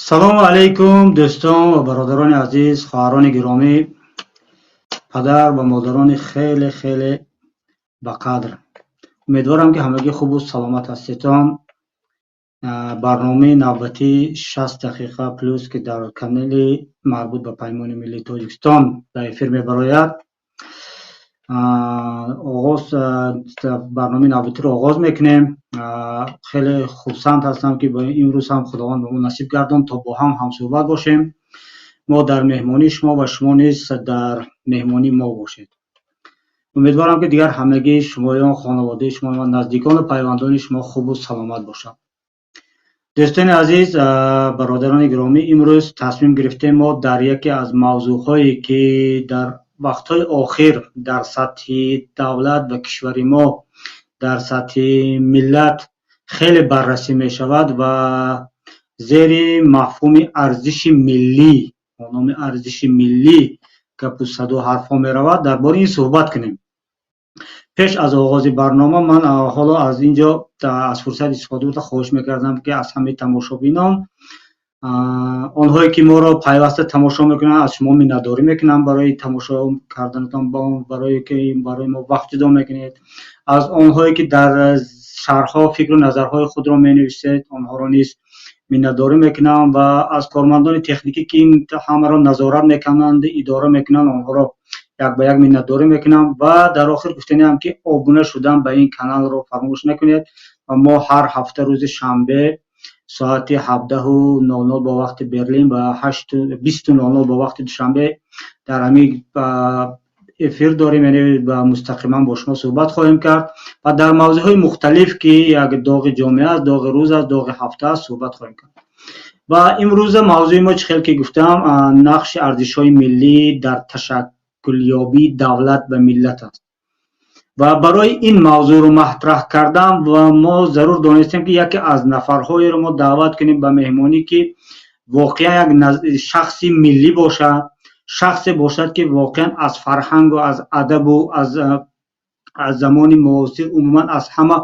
салому алайкум дӯстон ва бародарони азиз, хоҳарони гиромӣ, падар ва модарони хеле хеле ба қадр. Умедворам ки ҳамагӣ хубу саломат ҳастедон. барномаи навбатии 60 дақиқа плюс ки дар канали марбут ба паймони миллии Тоҷикистон ба эфир мебарояд. барномаи навбатиро оғоз мекунем. хеле хурсанд ҳастам ки имрӯз ҳам худованд ба мо насиб гардонд то бо ҳам ҳамсӯҳбат бошем. мо дар меҳмонии шумо ва шумо низ дар меҳмонии мо бошед. умедворам ки дигар ҳамагӣ шумоён, хонаводаи шумо ва наздикону пайвандони шумо хубу саломат бошанд. дӯстони азиз, бародарони гиромӣ, имрӯз тасмим гирифтем мо дар яке аз мавзӯъҳое ки дар вақтҳои охир дар сатҳи давлат ва кишвари мо, дар сатҳи миллат хеле баррасӣ мешавад ва зери мафҳуми арзиши миллӣ, бо номи арзиши миллӣ гапу саду ҳарфҳо меравад. дар бораи ин суҳбат кунем. пеш аз оғози барнома ман ҳоло аз ин ҷо аз фурсат истифода бурда хоҳиш мекардам ки аз ҳамаи тамошобинон, онҳое ки моро пайваста тамошо мекунанд, аз шумо миннатдорӣ мекунам барои тамошо карданатон, барои мо вақт ҷудо мекунед. аз онҳое ки дар шарҳҳо фикру назарҳои худро менависед, онҳоро низ миннатдорӣ мекунам ва аз кормандони техникӣ ки ҳамаро назорат мекунанд, идора мекунанд, онҳоро як ба як миннатдорӣ мекунам ва дар охир гуфтаниам ки обуна шудан ба ин каналро фаромӯш накунед. ва мо ҳар ҳафта рӯзи шанбе соати 17:00 ба вақти Берлин ва 20:00 ба вақти душанбе дар ҳамин эфир дорем, яъне ба мустақиман бо шумо суҳбат хоҳем кард ва дар мавзӯъҳои мухталиф ки як доғи ҷомеа аст, доғи рӯз аст, доғи ҳафта аст, суҳбат хоҳем кард. ва имрӯза мавзӯи мо чӣ хел ки гуфтам, нақши арзишҳои миллӣ дар ташаккулёбии давлат ва миллат аст. ва барои ин мавзӯъро матраҳ кардан ва мо зарур донистем ки яке аз нафарҳоеро мо даъват кунем ба меҳмонӣ ки воқеан як шахси миллӣ бошад, шахсе бошад ки воқеан аз фарҳангу аз адабу аз замони муосир, умуман аз ҳама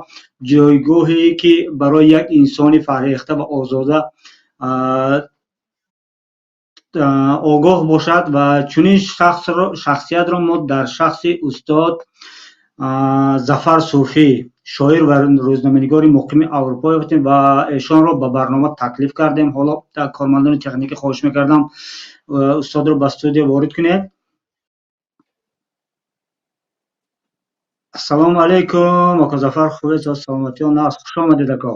ҷойгоҳе ки барои як инсони фарҳехта ва озода огоҳ бошад ва чунин шахсиятро мо дар шахси устод Зафар Суфӣ, шоир ва рӯзноманигори муқими Аврупо ёфтем ва эшонро ба барнома таклиф кардем. ҳоло кормандони техникӣ хоҳиш мекардам устодро ба студия ворид кунед. ассалому алайкум ока Зафар, хубед? саломатион аст? хуш омадед ака.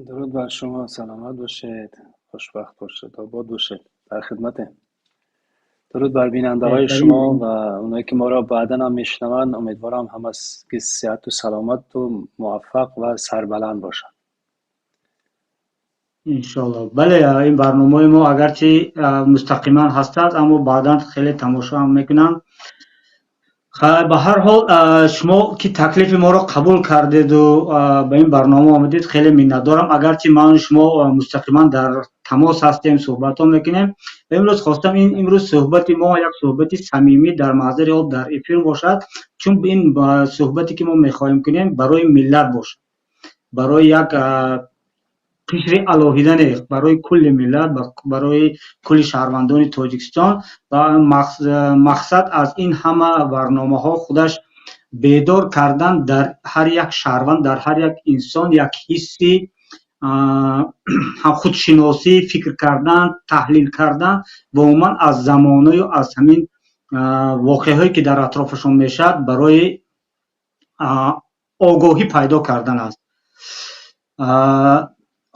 درود بر شما، سلامت باشید، خوشبخت باشید، آباد باشید، در خدمتیم. درود بر بیننده های شما و اونایی که ما را بعداً هم میشنون. امیدوارم همه که صحت و سلامت و موفق و سربلند باشن. انشالله. بله، این برنامه ما اگرچه مستقیما هستد اما بعداً خیلی تماشا هم میکنن. به هر حال شما که تکلیف ما را قبول کردید و به این برنامه آمدید خیلی منتدارم. اگرچه من شما مستقیما در تماس هستیم، صحبت ها میکنیم. امروز خواستم این امروز صحبت ما یک صحبت صمیمی در محضر آب در افیر باشد، چون این صحبتی که ما میخواهیم کنیم برای ملت باشد، برای یک قشر الهیده نیست، برای کل ملت، برای کل شهروندان تاجیکستان. و مقصد از این همه برنامه ها خودش بیدار کردن در هر یک شهروند، در هر یک انسان یک حسی خودشناسی، فکر کردن، تحلیل کردن و عموما از زمانه و از همین واقعهایی که در اطرافشون میشد برای آگاهی پیدا کردن است.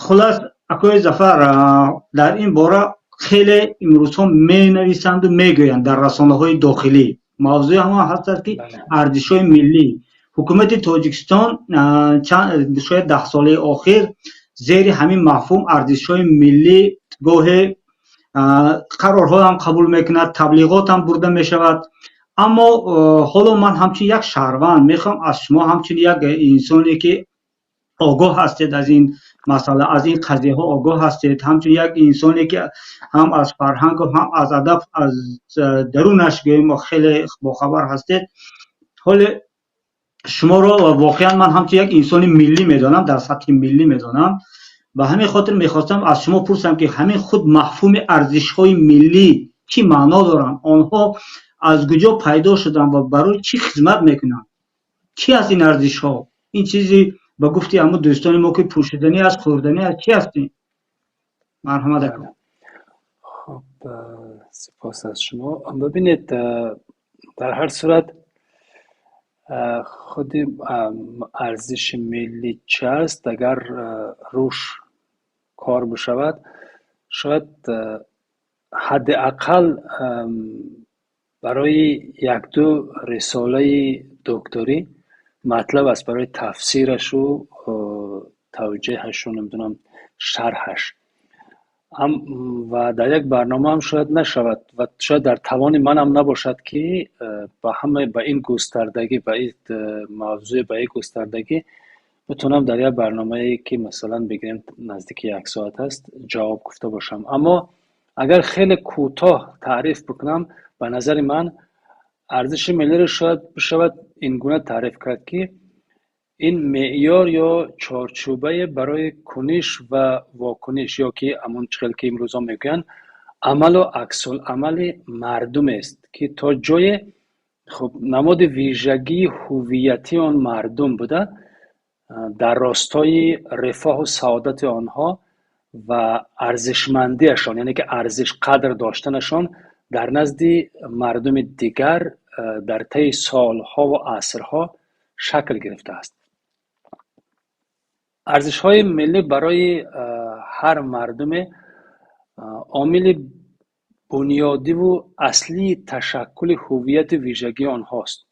خلاص اکوی ظفر، در این باره خیلی امروز ها می نویسند و می گویند در رسانه های داخلی. موضوع هم هست که ارزش های ملی حکومت تاجیکستان شاید 10 ساله آخر زیر همین مفهوم ارزش های ملی گاهی قرارها هم قبول میکند، تبلیغات هم برده می شود. اما حالا من همچون یک شهروند میخوام از شما همچون یک انسانی که آگاه هستید از این مسئله، از این قضیه ها آگاه هستید، همچون یک انسانی که هم از فرهنگ و هم از ادب از درونش گویم خیلی باخبر هستید. حال شما را واقعا من همچون یک انسان ملی میدانم، در سطح ملی میدانم به همین خاطر میخواستم از شما پرسم که همین خود مفهوم ارزش های ملی چی معنا دارن، آنها از کجا پیدا شدن و برای چی خدمت میکنن، چی از این ارزش ها؟ این چیزی به گفتی اما دوستان ما که پوشیدنی از خوردنی از چی هستین؟ مرحمت کن. خب سپاس از شما. ببینید در هر صورت خود ارزش ملی چه است اگر روش کار بشود، شاید حداقل برای یک دو رساله دکتری مطلب است برای تفسیرش و توجیهش و نمیدونم شرحش و در یک برنامه هم شاید نشود و شاید در توان من هم نباشد که به این گستردگی، به این موضوع، به این گستردگی بتونم در یک برنامه‌ای که مثلا بگیریم نزدیک 1 ساعت است جواب گفته باشم. اما اگر خیلی کوتاه تعریف بکنم، به نظر من ارزش ملی رو شاید بشود این گونه تعریف کرد که این معیار یا چارچوبه برای کنش و واکنش، یا که همون چقدر که امروزا میگن عمل و عکس العمل مردم است که تا جای خب نماد ویژگی هویتی آن مردم بوده، در راستای رفاه و سعادت آنها و ارزشمندیشان، یعنی که ارزش قدر داشتنشان در نزد مردم دیگر در طی سالها و عصرها شکل گرفته است. ارزش‌های ملی برای هر مردم عامل بنیادی و اصلی تشکل هویت ویژگی آنهاست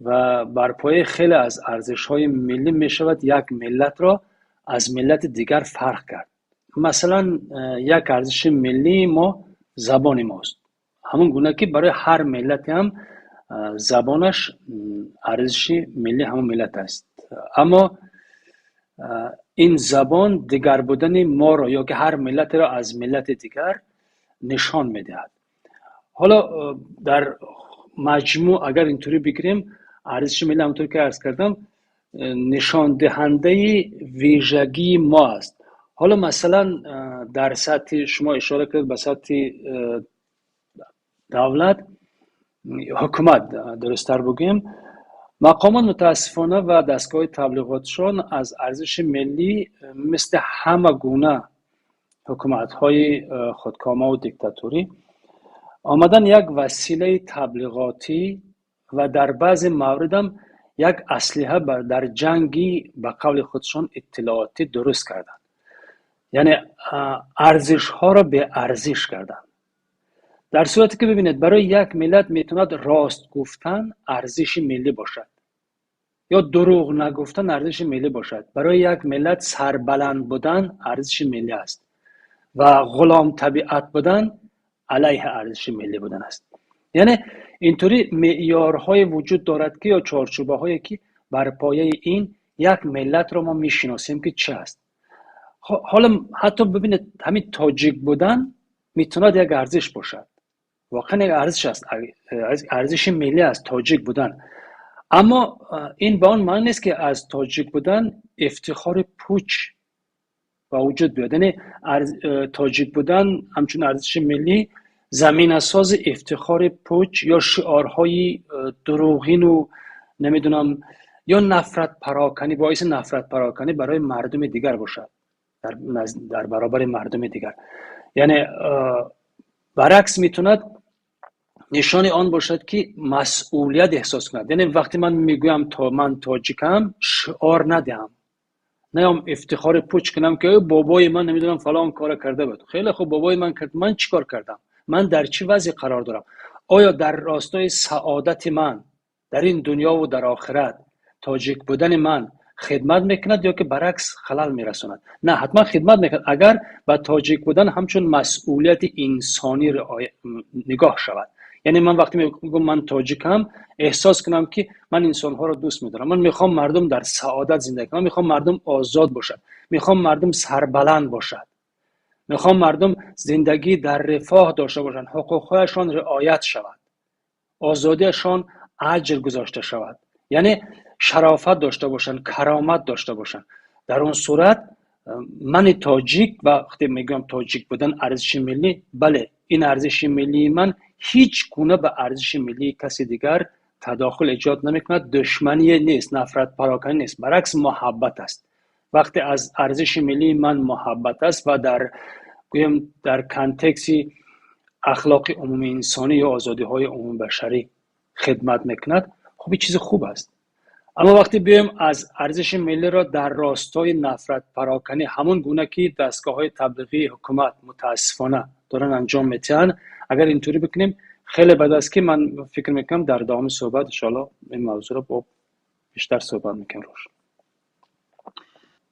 و بر پایه خیلی از ارزش‌های ملی می‌شود یک ملت را از ملت دیگر فرق کرد. مثلا یک ارزش ملی ما زبان ماست، همون گونه که برای هر ملت هم زبانش ارزش ملی همون ملت است. اما این زبان دیگر بودن ما را یا که هر ملت را از ملت دیگر نشان می‌دهد. حالا در مجموع اگر اینطوری بگیریم، ارزش ملی همونطور که عرض کردم نشان دهنده ویژگی ما است. حالا مثلا در سطح شما اشاره کرد به سطح دولت، حکومت درست‌تر بگیم، مقامات متاسفانه و دستگاه تبلیغاتشان از ارزش ملی مثل همه گونه حکومت‌های خودکامه و دیکتاتوری آمدن یک وسیله تبلیغاتی و در بعض موارد هم یک اسلحه در جنگی به قول خودشان اطلاعاتی درست کردن، یعنی ارزش ها را به ارزش کردن. در صورتی که ببینید برای یک ملت میتوند راست گفتن ارزش ملی باشد یا دروغ نگفتن ارزش ملی باشد. برای یک ملت سربلند بودن ارزش ملی است و غلام طبیعت بودن علیه ارزش ملی بودن است. یعنی اینطوری معیارهای وجود دارد که یا چارچوبه هایی که بر پایه این یک ملت رو ما میشناسیم که چه است. حالا حتی ببینید همین تاجیک بودن میتوند یک ارزش باشد، واقعا یک ارزش است، ارزش ملی است تاجیک بودن. اما این به آن معنی نیست که از تاجیک بودن افتخار پوچ با وجود بیاد. یعنی تاجیک بودن همچون ارزش ملی زمین ساز افتخار پوچ یا شعارهای دروغین و نمیدونم یا نفرت پراکنی، باعث نفرت پراکنی برای مردم دیگر باشد در برابر مردم دیگر. یعنی برعکس میتوند نشان آن باشد که مسئولیت احساس کند. یعنی وقتی من میگویم من تاجیکم، شعار ندهم، نه افتخار پوچ کنم که بابای من نمیدونم فلان کار کرده بود. خیلی خوب، بابای من کرد، من چیکار کردم؟ من در چه وضعی قرار دارم؟ آیا در راستای سعادت من در این دنیا و در آخرت تاجیک بودن من خدمت میکند یا که برعکس خلل میرساند؟ نه، حتما خدمت میکند اگر با تاجیک بودن همچون مسئولیت انسانی نگاه شود. یعنی من وقتی میگم من تاجیکم، احساس کنم که من انسان‌ها رو دوست می‌دارم، من میخوام مردم در سعادت زندگی کنن، میخوام مردم آزاد باشد، میخوام مردم سربلند باشد، میخوام مردم زندگی در رفاه داشته باشن، حقوق‌هایشان رعایت شود، آزادیشان اجر گذاشته شود، یعنی شرافت داشته باشن، کرامت داشته باشن. در اون صورت من تاجیک، وقتی میگم تاجیک بودن ارزش ملی، بله این ارزش ملی من هیچ گونه به ارزش ملی کسی دیگر تداخل ایجاد نمیکند، دشمنی نیست، نفرت پراکنی نیست، برعکس محبت است. وقتی از ارزش ملی من محبت است و در کانتکسی اخلاق عمومی انسانی یا آزادی های عمومی بشری خدمت میکند، خب این چیز خوب است. اما وقتی بیایم از ارزش ملی را در راستای نفرت پراکنی، همون گونه که دستگاه های تبلیغی حکومت متاسفانه دارن انجام میتن، اگر اینطوری بکنیم خیلی بد است که من فکر میکنم در ادامه صحبت ان شاء الله این موضوع رو با بیشتر صحبت میکنم روش.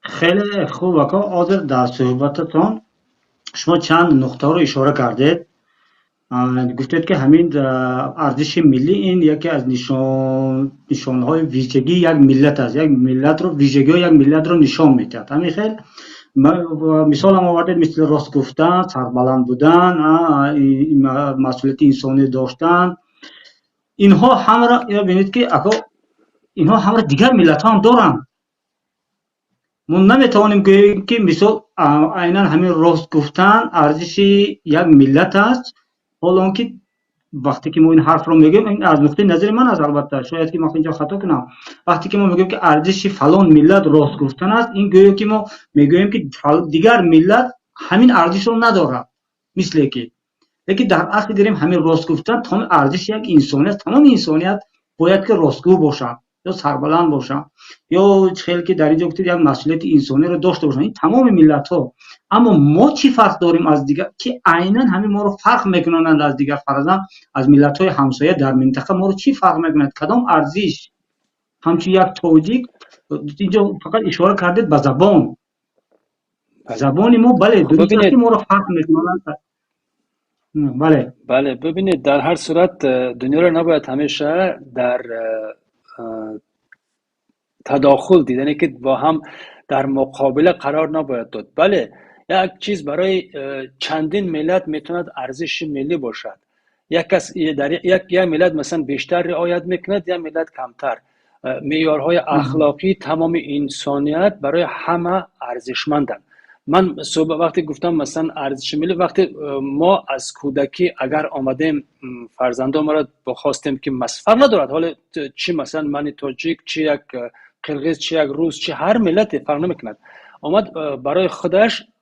خیلی خوب آقا عادل، در صحبتتان شما چند نقطه رو اشاره کردید. گفتید که همین ارزش ملی این یکی از نشانهای ویژگی یک ملت است. یک ملت رو ویژگی یک ملت رو نشان میدهد. همین خیلی مثال هم آوردید، مثل راست گفتن، سربلند بودن، مسئولیت انسانی داشتن. اینها همه را ببینید که اینها همه دیگر ملت ها هم دارند. ما نمیتوانیم که مثال عیناً همین راست گفتن ارزش یک ملت است، حالا که وقتی که ما این حرف رو میگیم، این از نقطه نظر من است، البته شاید که ما اینجا خطا کنم، وقتی که ما میگیم که ارزش فلان ملت راست گفتن است، این گویا که ما میگوییم که دیگر ملت همین ارزش رو ندارد. مثل که لیکن در اصل داریم همین راست گفتن تمام ارزش یک انسانی است. تمام انسانیت باید که راستگو باشن یا سربلند باشن یا خیلی که در اینجا گفتید یک مسئولیت انسانی رو داشته باشن. این تمام ملت ها. اما ما چی فرق داریم از دیگر که عیناً همین ما رو فرق میکنند از دیگر، فرضاً از ملت های همسایه در منطقه ما رو چی فرق میکنند؟ کدام ارزش؟ همچون یک توجیه اینجا فقط اشاره کردید به زبان. زبان ما بله درست است که ما رو فرق میکنند. بله ببینید، در هر صورت دنیا رو نباید همیشه در تداخل دید، یعنی که با هم در مقابله قرار نباید داد. بله یک چیز برای چندین ملت میتوند ارزش ملی باشد. یک ملت مثلا بیشتر رعایت میکند، یک ملت کمتر. معیارهای اخلاقی تمام انسانیت برای همه ارزشمندند. من وقتی گفتم مثلا ارزش ملی، وقتی ما از کودکی اگر آمدیم فرزندان ما را بخواستیم که فرق ندارد حالا چی، مثلا من تاجیک، چی یک قرقیز، چی یک روس، چی هر ملت فرق نمیکند، آمد برای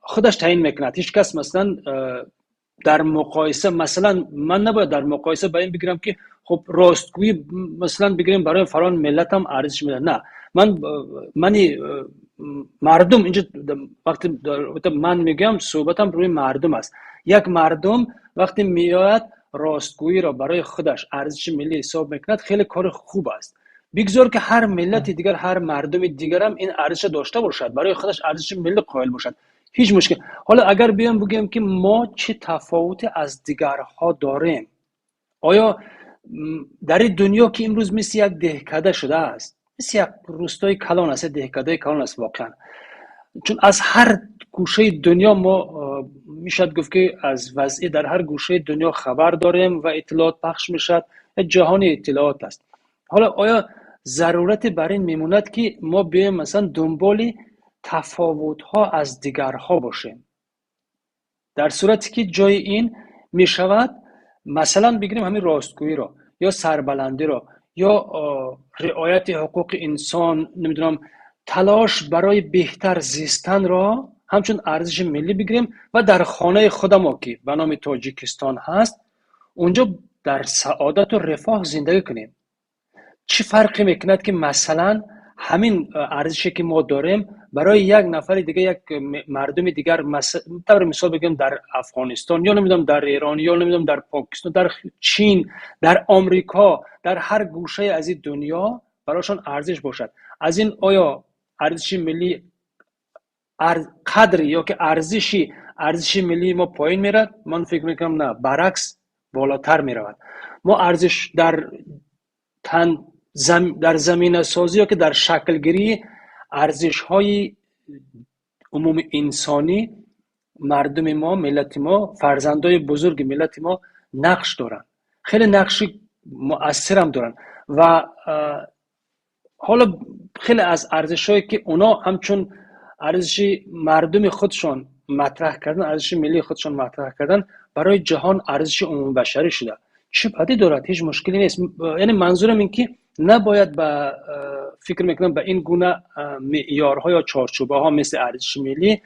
خودش تعیین میکند. هیچ کس مثلا در مقایسه، مثلا من نباید در مقایسه با این بگیرم که خب راستگویی مثلا بگیریم برای فلان ملت هم ارزش میده. نه، منی مردم اینجا وقتی من میگم صحبتم روی مردم است. یک مردم وقتی میآید راستگویی را برای خودش ارزش ملی حساب میکند، خیلی کار خوب است. بگذار که هر ملت دیگر، هر مردم دیگر هم این ارزش داشته باشد، برای خودش ارزش ملی قائل باشد، هیچ مشکل. حالا اگر بیام بگیم که ما چه تفاوتی از دیگرها داریم، آیا در این دنیا که امروز مثل یک دهکده شده است، مثل یک روستای کلان است، دهکده کلان است واقعا، چون از هر گوشه دنیا ما میشد گفت که از وضعی در هر گوشه دنیا خبر داریم و اطلاعات پخش میشد، جهان اطلاعات است. حالا آیا ضرورت بر این میموند که ما بیایم مثلا دنبال تفاوت ها از دیگرها باشیم؟ در صورتی که جای این می شود مثلا بگیریم همین راستگویی را یا سربلندی را یا رعایت حقوق انسان، نمیدونم تلاش برای بهتر زیستن را همچون ارزش ملی بگیریم و در خانه خود ما که به نام تاجیکستان هست، اونجا در سعادت و رفاه زندگی کنیم. چی فرقی میکند که مثلا همین ارزشی که ما داریم برای یک نفر دیگه، یک مردم دیگر، مثال بگم در افغانستان یا نمیدونم در ایران یا نمیدونم در پاکستان، در چین، در آمریکا، در هر گوشه از این دنیا برایشان ارزش باشد. از این آیا ارزش ملی قدری یا که ارزش ملی ما پایین میرد؟ من فکر میکنم نه، برعکس بالاتر میرود. ما ارزش در زمینه سازی یا که در شکل گیری ارزش های عموم انسانی، مردم ما، ملت ما، فرزندای بزرگ ملت ما نقش دارن، خیلی نقش مؤثر هم دارن. و حالا خیلی از ارزش هایی که اونا همچون ارزش مردم خودشان مطرح کردن، ارزش ملی خودشان مطرح کردن، برای جهان ارزش عموم بشری شده. چه بدی دارد؟ هیچ مشکلی نیست. یعنی منظورم این که نباید به فکر میکنم به این گونه معیارها یا چارچوبه ها مثل ارزش ملی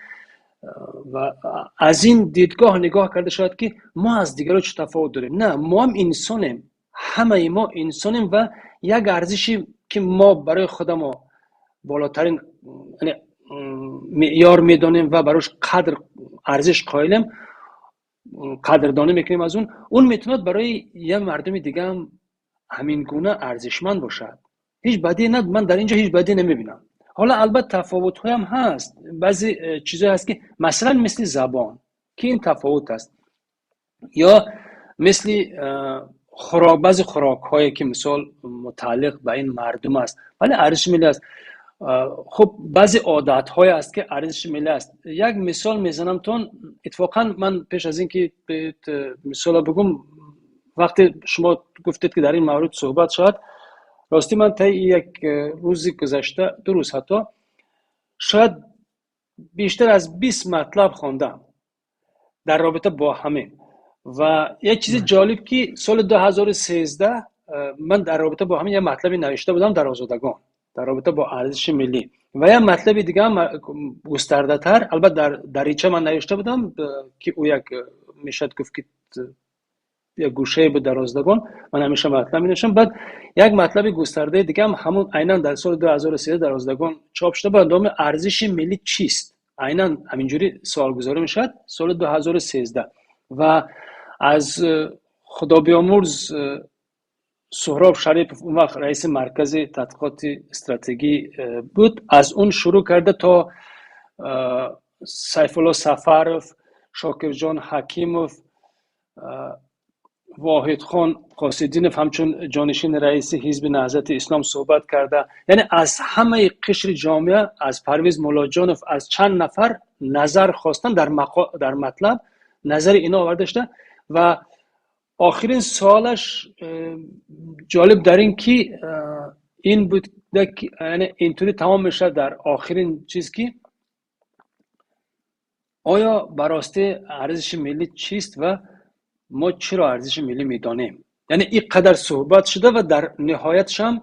و از این دیدگاه نگاه کرده شاید که ما از دیگران چه تفاوت داریم. نه، ما هم انسانیم، همه ما انسانیم و یک ارزشی که ما برای خودمون بالاترین معیار میدانیم و براش قدر ارزش قائلیم، قدردانی میکنیم از اون میتوند برای یه مردم دیگه هم همین گونه ارزشمند باشد. هیچ بدی نه، من در اینجا هیچ بدی نمیبینم. حالا البته تفاوت هم هست، بعضی چیزا هست که مثلا مثل زبان که این تفاوت است، یا مثل بعضی خوراک هایی که مثال متعلق به این مردم است ولی ارزش ملی است. خب بعضی عادت های است که ارزش ملی است. یک مثال میزنم تون، اتفاقا من پیش از اینکه مثال بگم، وقتی شما گفتید که در این مورد صحبت شد، راستی من تا یک روزی گذشته، 2 روز حتی، شاید بیشتر از 20 مطلب خواندم در رابطه با همین. و یک چیز جالب که سال 2013 من در رابطه با همین یک مطلبی نوشته بودم در آزادگان در رابطه با ارزش ملی، و یک مطلب دیگه هم گسترده تر، البته در دریچه من نوشته بودم که او یک میشد گفت که یک گوشه بود در آزادگان، من همیشه مطلب می نوشتم. بعد یک مطلب گسترده دیگه هم همون عیناً در سال 2013 در آزادگان چاپ شده با نام ارزش ملی چیست. عیناً همینجوری سوال گذاری میشد سال 2013 و از خدا بیامرز سهراب شریف، اون وقت رئیس مرکز تحقیقات استراتژی بود، از اون شروع کرده تا سیف الله سفرف، شاکر جان حکیموف، واحد خان قاصدینف همچون جانشین رئیس حزب نهضت اسلام صحبت کرده. یعنی از همه قشر جامعه، از پرویز مولاجانف، از چند نفر نظر خواستن در مطلب، نظر اینا آورده شده. و آخرین سوالش جالب در این که این بود که یعنی اینطوری تمام میشه در آخرین چیز که آیا براستی ارزش ملی چیست و ما چرا ارزش ملی میدانیم. یعنی این قدر صحبت شده و در نهایتش هم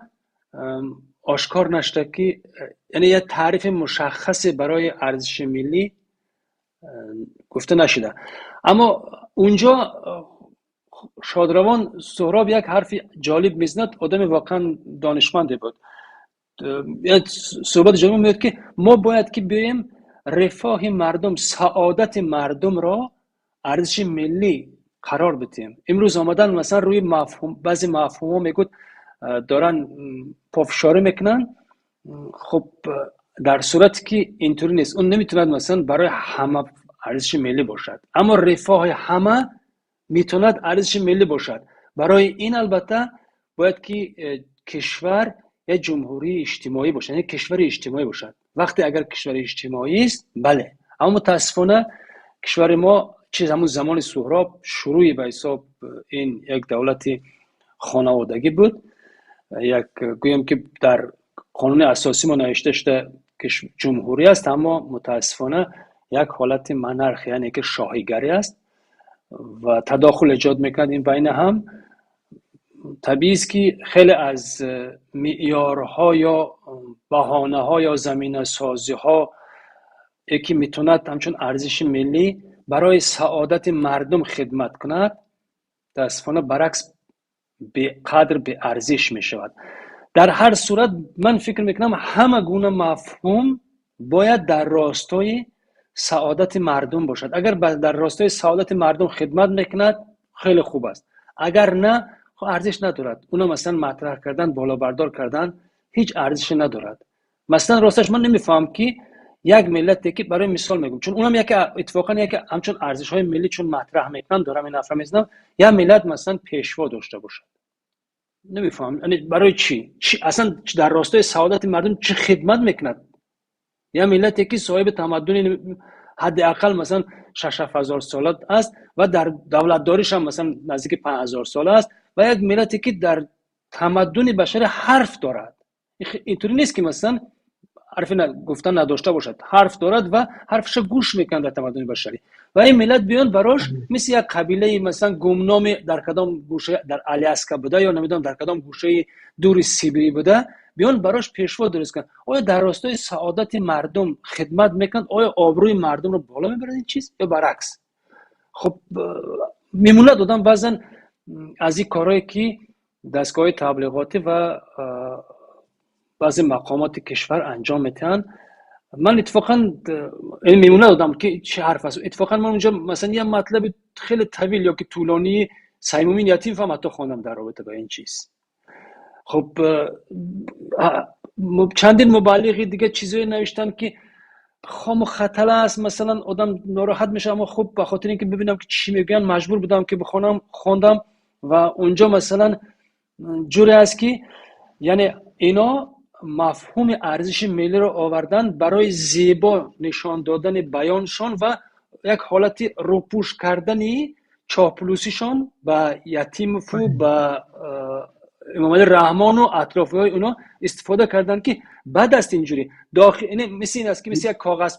آشکار نشده که یعنی یه تعریف مشخص برای ارزش ملی گفته نشده. اما اونجا شادروان سهراب یک حرف جالب میزند، آدم واقعا دانشمنده بود. یعنی صحبت جالب میاد که ما باید که بیایم رفاه مردم، سعادت مردم را ارزش ملی قرار بدیم. امروز آمدن مثلا روی بعضی مفهوم میگوید دارن پافشاری میکنن. خب در صورتی که اینطوری نیست، اون نمیتوند مثلا برای همه ارزش ملی باشد، اما رفاه همه میتوند ارزش ملی باشد. برای این البته باید که کشور یک جمهوری اجتماعی باشد، یک کشور اجتماعی باشد. وقتی اگر کشور اجتماعی است بله، اما متاسفانه کشور ما چیز همون زمان سهراب شروعی به حساب این یک دولت خانوادگی بود. یک گویم که در قانون اساسی ما نوشته شده که جمهوری است، اما متاسفانه یک حالت منرخ، یعنی که شاهیگری است و تداخل ایجاد میکند این بین هم. طبیعی است که خیلی از معیارها یا بهانه‌ها یا زمینه سازی‌ها که میتوند همچون ارزش ملی برای سعادت مردم خدمت کند، متاسفانه برعکس به قدر به ارزش می شود. در هر صورت من فکر میکنم همه گونه مفهوم باید در راستای سعادت مردم باشد. اگر در راستای سعادت مردم خدمت میکند خیلی خوب است، اگر نه خب ارزش ندارد. اونا مثلا مطرح کردن، بالا بردار کردن هیچ ارزشی ندارد. مثلا راستش من نمیفهم که یک ملتی که برای مثال میگم، چون اونم یک اتفاقا یک همچون ارزش های ملی چون مطرح میکنن دارم این حرف میزنم، یا ملت مثلا پیشوا داشته باشه. نمیفهم یعنی برای چی اصلا در راستای سعادت مردم چه خدمت میکند؟ یا ملتی که صاحب تمدن حداقل مثلا 6,000 ساله است و در دولت داریش هم مثلا نزدیک 5,000 ساله است، و یک ملتی که در تمدن بشری حرف دارد. اینطوری نیست که مثلا حرف گفتن نداشته باشد، حرف دارد و حرفش گوش میکنه در تمدن بشری. و این ملت بیان براش مثل یک قبیله مثلا گمنام در کدام گوشه در آلیاسکا بوده یا نمیدونم در کدام گوشه دور سیبری بوده، بیان براش پیشوا درست کن. آیا در راستای سعادت مردم خدمت میکند؟ آیا آبروی مردم رو بالا میبرد این چیز یا برعکس؟ خب میمونه دادم بعضن از این کارهایی که دستگاه تبلیغاتی و بعضی مقامات کشور انجام میتن. من اتفاقا این میمونه دادم که چه حرف است. اتفاقا من اونجا مثلا یه مطلب خیلی طویل یا که طولانی سیمومین یتیم فهم حتی خوندم در رابطه با این چیز. خب چندین مبلغی دیگه چیزایی نوشتن که خام خطر است، مثلا آدم ناراحت میشه، اما خب به خاطر اینکه ببینم که چی میگن مجبور بودم که بخونم، خوندم. و اونجا مثلا جوری است که یعنی اینا مفهوم ارزش ملی رو آوردن برای زیبا نشان دادن بیانشان و یک حالت روپوش کردنی چاپلوسیشان به یتیم فو به امام علی رحمان و اطرافی های اونا استفاده کردن که بعد است اینجوری داخل اینه مثل این است که مثل یک کاغذ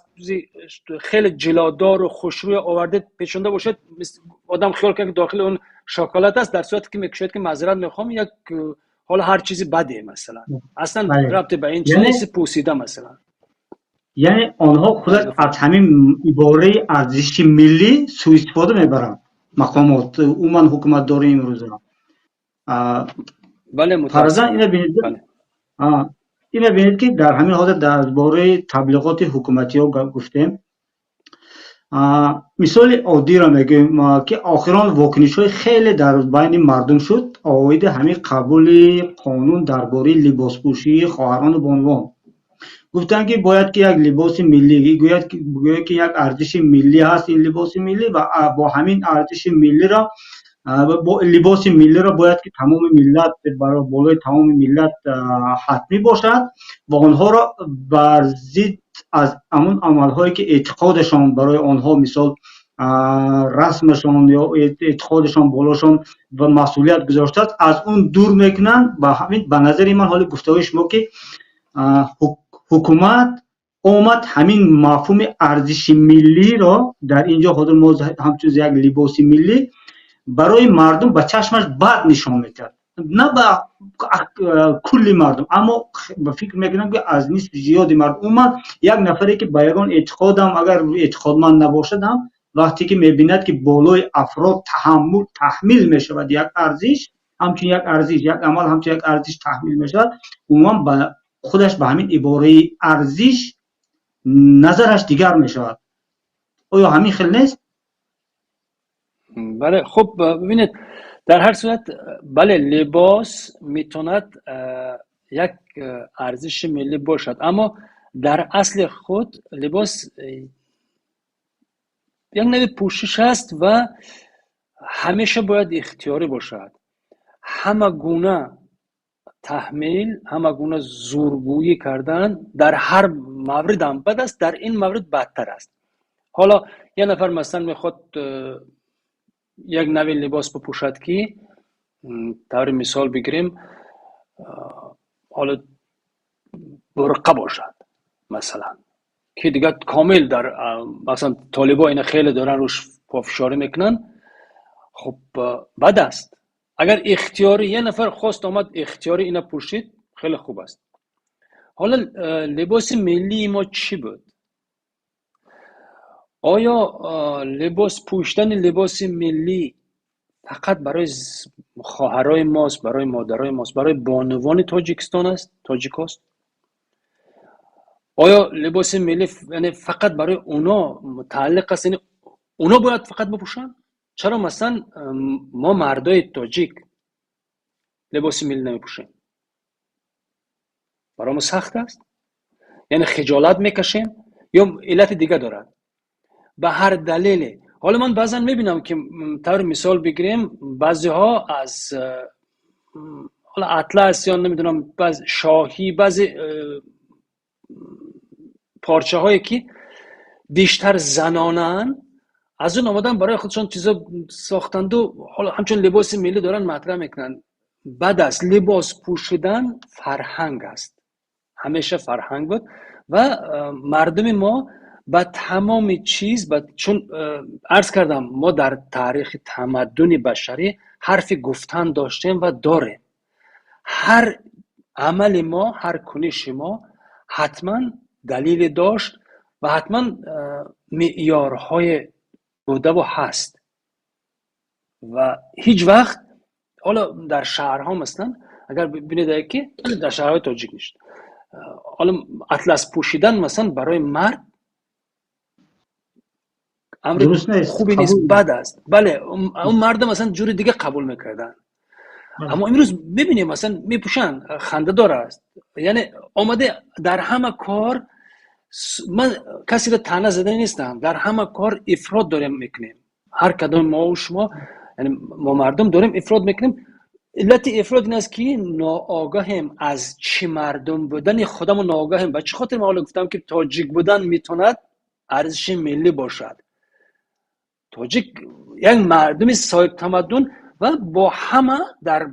خیلی جلادار و خوشروی آورده پیچونده باشد، آدم خیال کنه که داخل اون شکلات است، در صورتی که میگه که معذرت میخوام یک حالا هر چیزی بده مثلا اصلا ربط به این چیزی پوسیده مثلا. یعنی آنها خودت از همین عباره ارزش ملی سوء استفاده میبرن مقامات عموما حکومت داری امروز. بله متاسفانه اینو ببینید که در همین حالت درباره تبلیغات حکومتی ها گفتیم. مثال عادی را میگم که آخران واکنش های خیلی در بین مردم شد آید همین قبول قانون درباره لباس پوشی خواهران بانوان. گفتن که باید که یک لباس ملی گوید که یک ارزش ملی هست این لباس ملی و با همین ارزش ملی را با لباس ملی را باید که تمام ملت برای بالای تمام ملت حتمی باشد و آنها را بر ضد از همون عملهایی که اعتقادشان برای آنها مثال رسمشان یا اعتقادشان بالاشان و مسئولیت گذاشته است از اون دور میکنن. و همین به نظر من حال گفتگوی شما که حکومت اومد همین مفهوم ارزش ملی را در اینجا حاضر ما همچون یک لباس ملی برای مردم به چشمش بد نشان میکرد، نه به کل مردم اما به فکر میکنم که از نصف زیادی مردم اومد یک نفری که به یگان اعتقادم اگر اعتقادمند نباشدم وقتی که میبیند که بالای افراد تحمیل میشود یک ارزش همچون یک ارزش یک عمل همچون یک ارزش تحمیل میشود عموما به خودش به همین عباره ارزش نظرش دیگر میشود. آیا همین خیلی نیست؟ بله خب ببینید در هر صورت بله لباس میتوند یک ارزش ملی باشد اما در اصل خود لباس یک نوع پوشش است و همیشه باید اختیاری باشد. همه گونه تحمیل همه گونه زورگویی کردن در هر مورد هم بد است، در این مورد بدتر است. حالا یه نفر مثلا میخواد یک نوع لباس بپوشد که طور مثال بگیریم حالا برقه باشد مثلا که دیگه کامل در مثلا طالبا اینا خیلی دارن روش پافشاری میکنن، خب بد است. اگر اختیاری یه نفر خواست آمد اختیاری اینا پوشید خیلی خوب است. حالا لباس ملی ما چی بود؟ آیا لباس پوشیدن لباس ملی فقط برای خواهرای ماست، برای مادرای ماست، برای بانوان تاجیکستان است، تاجیک است؟ آیا لباس ملی یعنی فقط برای اونا متعلق است، یعنی اونا باید فقط بپوشن؟ چرا مثلا ما مردای تاجیک لباس ملی نمیپوشیم؟ برای ما سخت است؟ یعنی خجالت میکشیم یا علت دیگه دارد؟ به هر دلیلی. حالا من بعضا میبینم که طور مثال بگیریم بعضی ها از حالا اطلس یا نمیدونم بعض شاهی بعضی پارچه هایی که بیشتر زنانن از اون آمدن برای خودشون چیزا ساختند و حالا همچون لباس ملی دارن مطرح میکنن. بعد از لباس پوشیدن فرهنگ است، همیشه فرهنگ بود و مردم ما با تمام چیز چون عرض کردم ما در تاریخ تمدن بشری حرف گفتن داشتیم و داریم. هر عمل ما، هر کنش ما حتما دلیل داشت و حتما معیارهای بوده و هست و هیچ وقت حالا در شهرها مثلا اگر ببینید که در شهرهای تاجیک نیست، حالا اطلس پوشیدن مثلا برای مرد امر درست نیست، خوبی نیست، بد است. بله اون مردم مثلا جوری دیگه قبول میکردن. اما امروز ببینیم مثلا میپوشن، خنده دار است. یعنی آمده در همه کار، من کسی رو طعنه زده نیستم، در همه کار افراط داریم میکنیم. هر کدام ما و شما، یعنی ما مردم داریم افراط میکنیم. علت افراط این است که ناآگاهیم از چی مردم بودن خودمون ناآگاهیم. به چه خاطر ما حالا گفتم که تاجیک بودن میتوند ارزش ملی باشد. تاجیک یک مردم صاحب تمدن و با همه در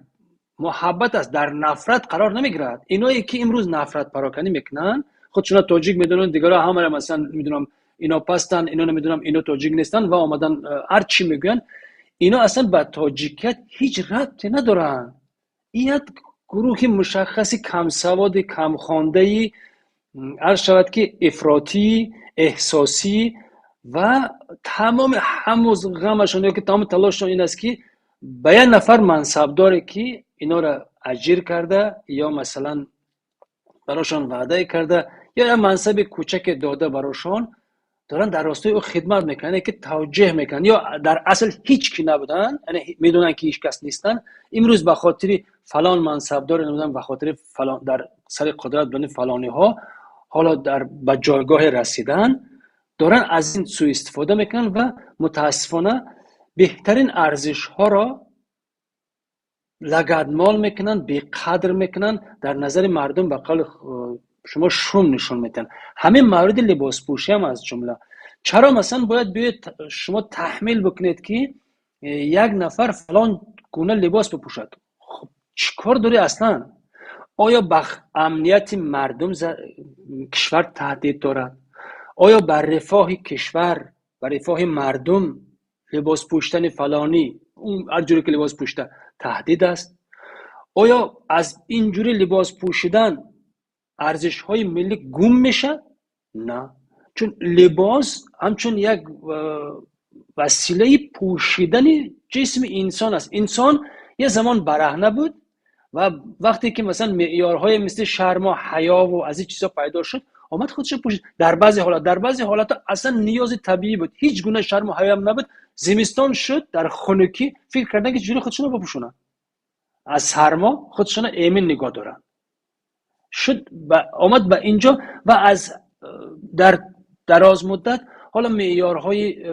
محبت است، در نفرت قرار نمیگیرد. اینایی که امروز نفرت پراکنی میکنن خودشون تاجیک میدونن، دیگرها همه مثلا میدونم اینا پستن، اینا نمیدونم اینا تاجیک نیستن و آمدن هر چی میگن، اینا اصلا با تاجیکیت هیچ ربطی ندارن. این گروه مشخصی کم سواد، کم خوانده، عرض شود که افراطی، احساسی و تمام هموز غمشون یا که تمام تلاششون این است که به یک نفر منصب داره که اینا را اجیر کرده یا مثلا براشون وعده کرده یا یک منصب کوچک داده براشون، دارن در راستای او خدمت میکنن که توجیه میکنن یا در اصل هیچ کی نبودن، یعنی میدونن که هیچ کس نیستن. امروز به خاطر فلان منصب داره، نمیدونم به خاطر فلان در سر قدرت بودن فلانی ها حالا در به جایگاه رسیدن، دارن از این سوء استفاده میکنن و متاسفانه بهترین ارزش ها را لگدمال میکنن، بی قدر میکنن، در نظر مردم به قول شما شوم نشون میدن. همین مورد لباس پوشی هم از جمله. چرا مثلا باید بیاید شما تحمیل بکنید که یک نفر فلان گونه لباس بپوشد؟ خب چیکار داری اصلا؟ آیا به امنیت مردم کشور تهدید دارد؟ آیا بر رفاه کشور، بر رفاه مردم لباس پوشتن فلانی، اون هر جوری که لباس پوشته تهدید است؟ آیا از اینجوری لباس پوشیدن ارزش های ملی گم میشه؟ نه، چون لباس همچون یک وسیله پوشیدن جسم انسان است. انسان یه زمان برهنه بود و وقتی که مثلا معیارهای مثل شرم و حیا و از این چیزا پیدا شد آمد خودش پوشید. در بعضی حالات اصلا نیاز طبیعی بود، هیچ گونه شرم و حیا هم نبود. زمستان شد در خنکی فکر کردن که چجوری خودشون رو بپوشونن، از سرما خودشون ایمن نگاه دارن. شد آمد به اینجا و از در دراز مدت حالا معیارهای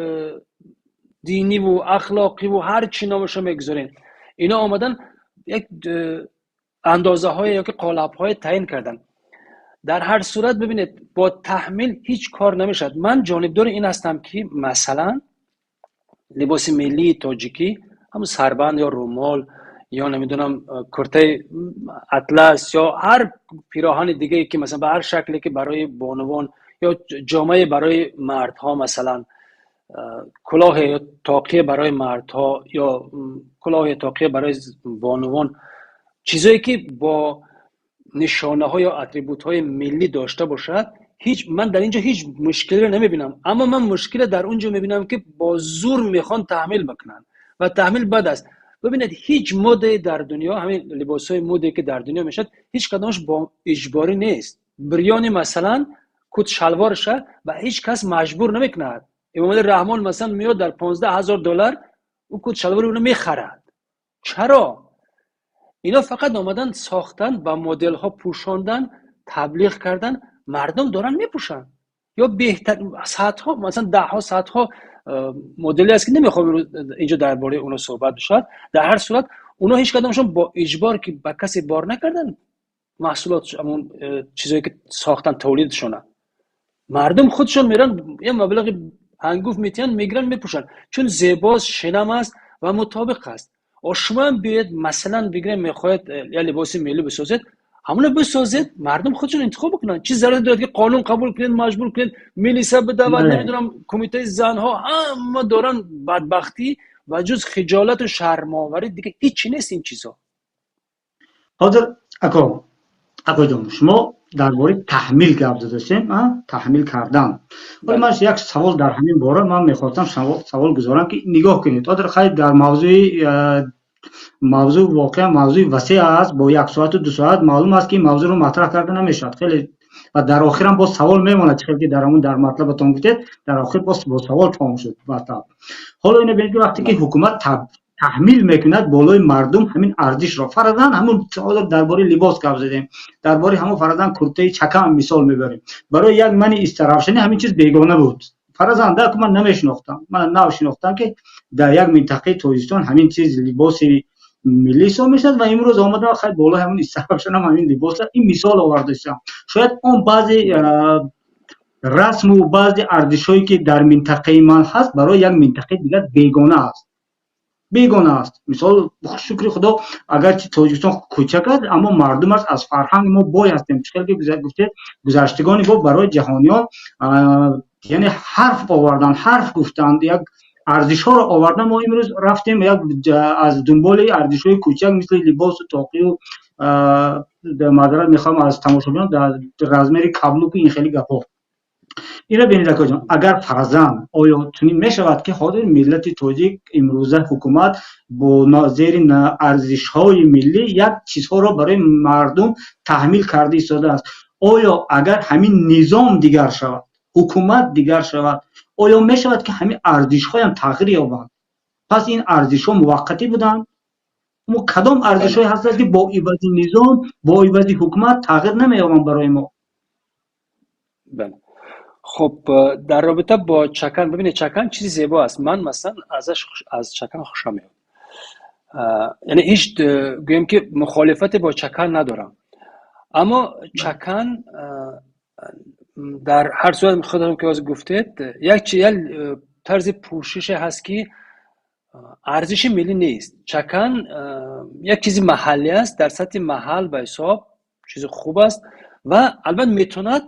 دینی و اخلاقی و هر چی نامشو میگذارین، اینا آمدن یک اندازه های یا که قالب های تعیین کردن. در هر صورت ببینید با تحمیل هیچ کار نمیشد. من جانبدار این هستم که مثلا لباس ملی تاجیکی، همون سربند یا رومال یا نمیدونم کرته اطلس یا هر پیراهن دیگه ای که مثلا به هر شکلی که برای بانوان یا جامعه برای مردها، مثلا کلاه یا تاقیه برای مردها یا کلاه یا تاقیه برای بانوان، چیزایی که با نشانه ها یا اتریبوت های ملی داشته باشد، من در اینجا هیچ مشکلی رو نمیبینم. اما من مشکل در اونجا میبینم که با زور میخوان تحمیل بکنن و تحمیل بد است. ببینید هیچ مده در دنیا، همین لباس های مده که در دنیا میشد، هیچ کدامش با اجباری نیست. بریانی مثلا کت شلوارشه و هیچ کس مجبور نمیکند. امام رحمان مثلا میاد در $15,000 اون کت شلوار اونو میخرد. چرا؟ اینا فقط آمدن ساختن و مدل ها پوشاندن، تبلیغ کردن، مردم دارن میپوشن. یا بهتر صدها مثلا 10 صدها مدلی است که نمیخوام اینجا درباره اونها صحبت بشه. در هر صورت اونها هیچ کدومشون با اجبار که با کسی بار نکردن محصولات همون چیزایی که ساختن تولیدشونه. مردم خودشون میرن یه مبلغ هنگوف میتین میگیرن میپوشن، چون زیباست، شنم است و مطابق است. شما هم بیاید مثلا بگیرید میخواید یا لباس ملی بسازید، همون بسازید، مردم خودشون انتخاب بکنن. چی ضرورت داره که قانون قبول کنید، مجبور کنید ملیسا بدود، نمیدونم کمیته زنها، همه دارن بدبختی و جز خجالت و شرم‌آوری دیگه هیچی نیست این چیزا. حاضر اکو جان، شما درباره تحمیل گپ زدید، تحمیل کردن. ولی من یک سوال در همین باره من میخواستم سوال گذارم که نگاه کنید. حاضر خیلی در موضوع واقعا موضوع وسیع است، با 1 ساعت و 2 ساعت معلوم است که این موضوع رو مطرح کرده نمیشد. خیلی و در آخر هم باز سوال میمونه، چه که در همون در مطلبتون گفتید در آخر باز با سوال تمام شد مطلب. حالا اینو ببینید وقتی که حکومت تحمیل میکند بالای مردم همین ارزش را، فرضاً همون سوال درباره لباس گپ زدیم، درباره همون فرضاً کرته چکم مثال میبریم. برای یک من استرافشنی همین چیز بیگانه بود. فرضاً که من نمیشناختم که در یک منطقه توزیستان همین چیز لباس ملی سو میشد و امروز آمده خیلی بالا همون استرافشن هم همین لباس. این مثال آوردم. شاید اون بعضی رسم و بعضی ارزش‌هایی که در منطقه من هست برای یک منطقه دیگر بیگانه است. مثال شکر خدا اگرچه تاجیکستان کوچک است اما مردمش از فرهنگ ما بای هستیم. چون که گذشتگانی با برای جهانیان یعنی حرف آوردن، حرف گفتند، یک ارزش ها رو آوردن. ما امروز رفتیم یک از دنبال ارزش های کوچک مثل لباس و تاقی و معذرت میخوام از تماشاگران در رزمیر کابلوک این خیلی گپا. اینا ببینید اکا جان، اگر فرضاً آیا چنین میشود که حاضر ملت تاجیک امروزه حکومت با زیر ارزش‌های ملی یک چیزها را برای مردم تحمیل کرده ایستاده است، آیا اگر همین نظام دیگر شود، حکومت دیگر شود، آیا میشود که همین ارزش‌های هم تغییر یابند؟ پس این ارزش‌ها موقتی بودند؟ ما کدام ارزش‌های هست که با عوض نظام، با عوض حکومت تغییر نمی‌یابند برای ما؟ بله. خب در رابطه با چکن، ببینید چکن چیزی زیبا است. من مثلا از چکن خوشم میاد. یعنی هیچ گویم که مخالفت با چکن ندارم، اما چکن در هر صورت خودم که از گفتید یک طرز پوشش هست که ارزش ملی نیست. چکن یک چیز محلی است، در سطح محل به حساب چیز خوب است و البته میتوند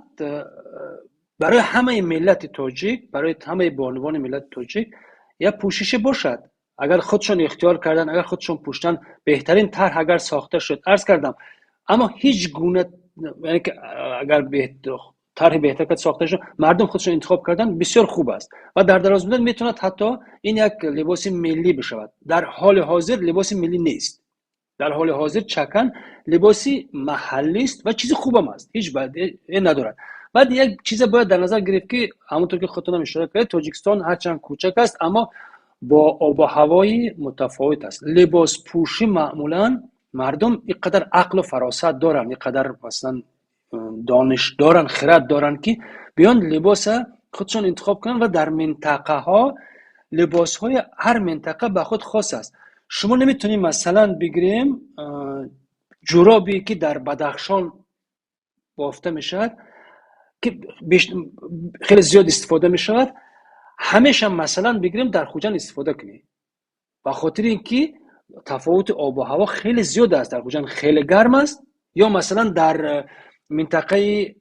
برای همه ملت تاجیک، برای همه بانوان ملت تاجیک یا پوشش باشد. اگر خودشون اختیار کردن، اگر خودشون پوشتن، بهترین طرح اگر ساخته شد، عرض کردم. اما هیچ گونه، یعنی که اگر طرح بهتر که ساخته شد مردم خودشون انتخاب کردن بسیار خوب است و در دراز مدت میتوند حتی این یک لباس ملی بشود. در حال حاضر لباس ملی نیست. در حال حاضر چکن لباسی محلی است و چیز خوبم است، هیچ بدی ندارد. بعد یک چیز باید در نظر گرفت که همونطور که خودتون هم اشاره کردید تاجیکستان هرچند کوچک است اما با آب و هوای متفاوت است. لباس پوشی معمولا مردم اینقدر عقل و فراست دارن، اینقدر مثلا دانش دارن، خرد دارن که بیان لباس خودشون انتخاب کنن و در منطقه ها لباس های هر منطقه به خود خاص است. شما نمیتونید مثلا بگیریم جورابی که در بدخشان بافته میشد که خیلی زیاد استفاده میشود همیشه مثلا بگیریم در خوجند استفاده کنیم، به خاطر اینکه تفاوت آب و هوا خیلی زیاد است. در خوجند خیلی گرم است، یا مثلا در منطقه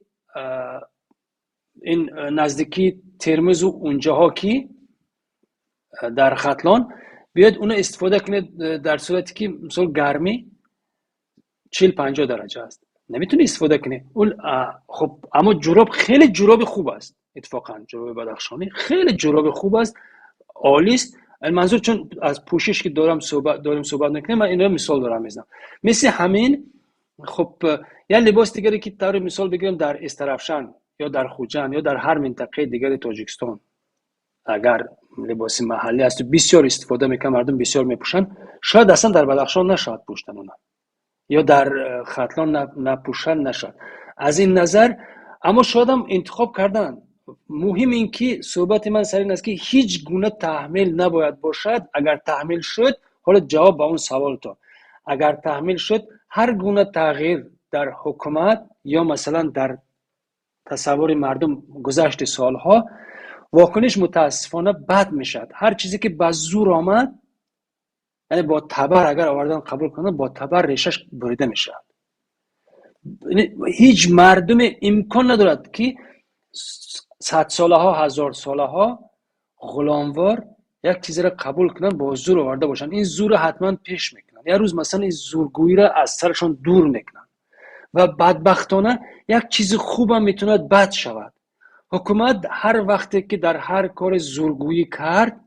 این نزدیکی ترمز و اونجاها که در ختلان بیاید اون استفاده کنید در صورتی که مثلا گرمی 40-50 درجه است نمیتونی استفاده کنی. اون خب اما جوراب خیلی جوراب خوب است، اتفاقا جوراب بدخشانی خیلی جوراب خوب است، عالی است. منظور چون از پوشش که داریم صحبت نکنیم، من اینو مثال دارم میزنم. مثل همین خب یا لباس دیگری که طور مثال بگیریم در استرافشن یا در خوجند یا در هر منطقه دیگری تاجیکستان، اگر لباس محلی است و بسیار استفاده میکنن مردم بسیار میپوشن، شاید اصلا در بدخشان نشاید پوشتن اونا، یا در ختلان نپوشن نشد. از این نظر اما شاید هم انتخاب کردن. مهم این که صحبت من سر این است که هیچ گونه تحمیل نباید باشد. اگر تحمیل شد، حالا جواب به اون سوال تو، اگر تحمیل شد هر گونه تغییر در حکومت یا مثلا در تصور مردم گذشت سالها واکنش متاسفانه بد میشد. هر چیزی که به زور آمد، یعنی با تبر اگر آوردن قبول کنن، با تبر ریشش بریده میشد. هیچ مردم امکان ندارد که 100 ساله ها 1000 ساله ها غلاموار یک چیزی را قبول کنن با زور آورده باشن. این زور حتما پیش میکنن، یه روز مثلا این زورگویی را از سرشون دور میکنن و بدبختانه یک چیز خوب هم میتوند بد شود. حکومت هر وقتی که در هر کار زورگویی کرد،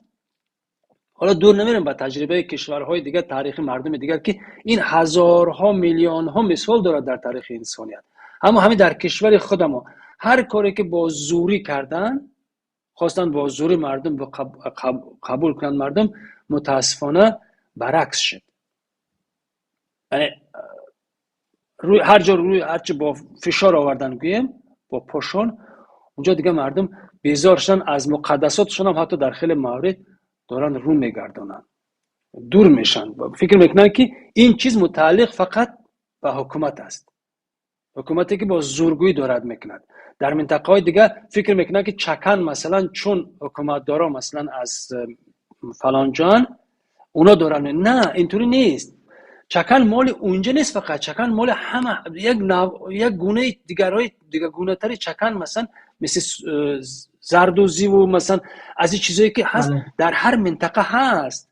حالا دور نمیرم به تجربه کشورهای دیگر، تاریخ مردم دیگر که این هزارها میلیون ها مثال دارد در تاریخ انسانیت. اما همین در کشور خودمون هر کاری که با زوری کردن، خواستن با زوری مردم قبول کنند، مردم متاسفانه برعکس شد. یعنی روی هر جا روی هرچی با فشار آوردن گویم با پاشون، اونجا دیگه مردم بیزار شدن از مقدساتشون، هم حتی در خیلی موارد دارن رو میگردانن، دور میشن، فکر میکنن که این چیز متعلق فقط به حکومت است، حکومتی که با زورگویی دارد میکند. در منطقه های دیگه فکر میکنن که چکن مثلا چون حکومت دارا مثلا از فلان جان اونا دارن. نه، اینطوری نیست. چکن مال اونجا نیست، فقط چکن مال همه. یک گونه دیگر گونه تری چکن، مثلا مثل زردوزی و مثلا از این چیزایی که هست در هر منطقه هست.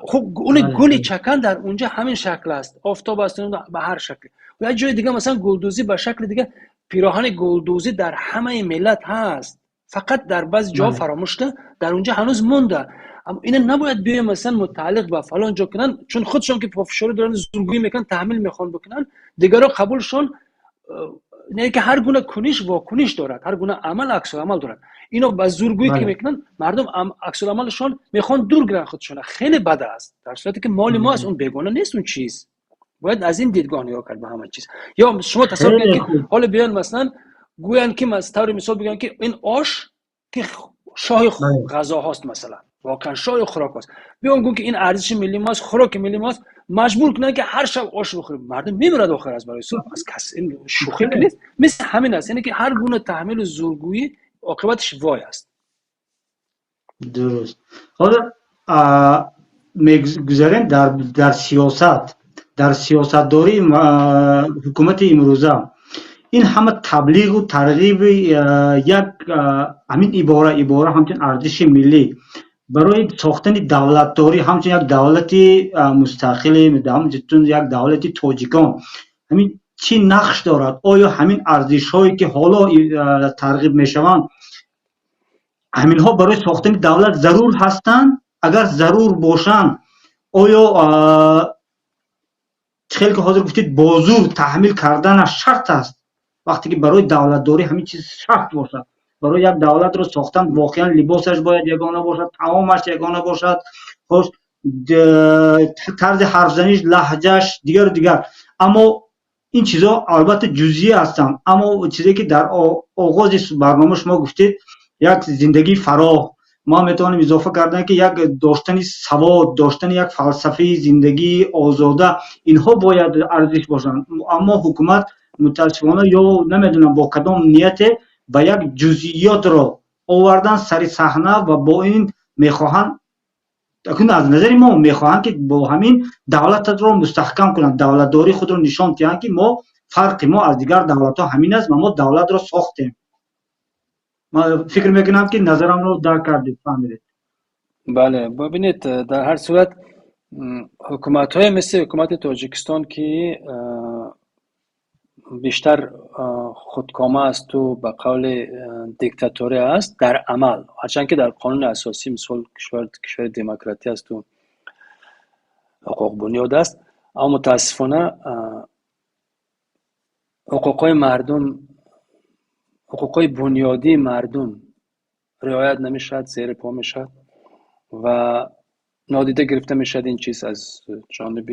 خب اون گل چکن در اونجا همین شکل است، آفتاب است به هر شکل. و یک جای دیگه مثلا گلدوزی به شکل دیگه، پیراهن گلدوزی در همه ملت هست، فقط در بعض جا فراموش شده، در اونجا هنوز مونده. اما اینا نباید بیایم مثلا متعلق به فلان جا کنن، چون خودشون که پافشاری دارن زورگویی میکنن، تحمیل میخوان بکنن، دیگرها قبولشون نه که هر گونه کنش واکنش دارد، هر گونه عمل عکس العمل دارد. اینا با زورگویی که میکنن مردم عکس العملشون میخوان دور گیرن خودشون. خیلی بد است، در صورتی که مال ما است، اون بیگانه نیست اون چیز. باید از این دیدگاه نگاه کرد به همه چیز. یا شما تصور کنید که حالا بیان مثلا گویان که طور مثال بگن که این آش که شاه غذا هاست، مثلا واقعا شاه خوراک هاست، بیان گون که این ارزش ملی ماست، خوراک ملی ماست، مجبور کنن که هر شب آش بخوریم. مردم میمیرد آخر از برای صبح از کس. این شوخی نیست، مثل همین است. یعنی که هر گونه تحمیل و زورگویی عاقبتش وای است. درست. حالا میگذاریم در سیاست داری حکومت امروزه، این همه تبلیغ و ترغیب یک همین عباره همچنین ارزش ملی برای ساختن دولت داری، همچنین یک دولت مستقل، همچنین یک دولت تاجیکان، همین چی نقش دارد؟ آیا همین ارزش هایی که حالا ترغیب می شوند، همین ها برای ساختن دولت ضرور هستند؟ اگر ضرور باشند، آیا خیلی که حاضر گفتید بازور تحمیل کردن شرط است؟ وقتی که برای دولت داری همین چیز شرط باشد، برای یک دولت رو ساختن واقعا لباسش باید یگانه باشد، طعامش یگانه باشد، خوش طرز حرف زنیش، لهجهش دیگر. اما این چیزا البته جزئی هستند، اما چیزی که در آغاز برنامه شما گفتید یک زندگی فراه، ما میتونیم اضافه کردن که یک داشتن سواد، داشتن یک فلسفه زندگی آزاده، اینها باید ارزش باشند. اما حکومت متاسفانه یا نمیدونم با کدام نیت با یک جزئیات رو آوردن سر صحنه و با این میخواهند، از نظر ما میخواهند که با همین دولت رو مستحکم کنند، دولت داری خود رو نشان دهند که ما فرق ما از دیگر دولت ها همین است و ما دولت رو ساختیم. ما فکر میکنم که نظرم رو درک کردید، فهمیدید. بله، ببینید در هر صورت حکومت های مثل حکومت تاجیکستان که بیشتر خودکامه است و به قول دیکتاتوری است در عمل، هرچند که در قانون اساسی مثل کشور دموکراتی است و حقوق بنیاد است، اما متاسفانه حقوقهای مردم، حقوقهای بنیادی مردم رعایت نمیشد، زیر پا میشد و نادیده گرفته میشد این چیز از جانب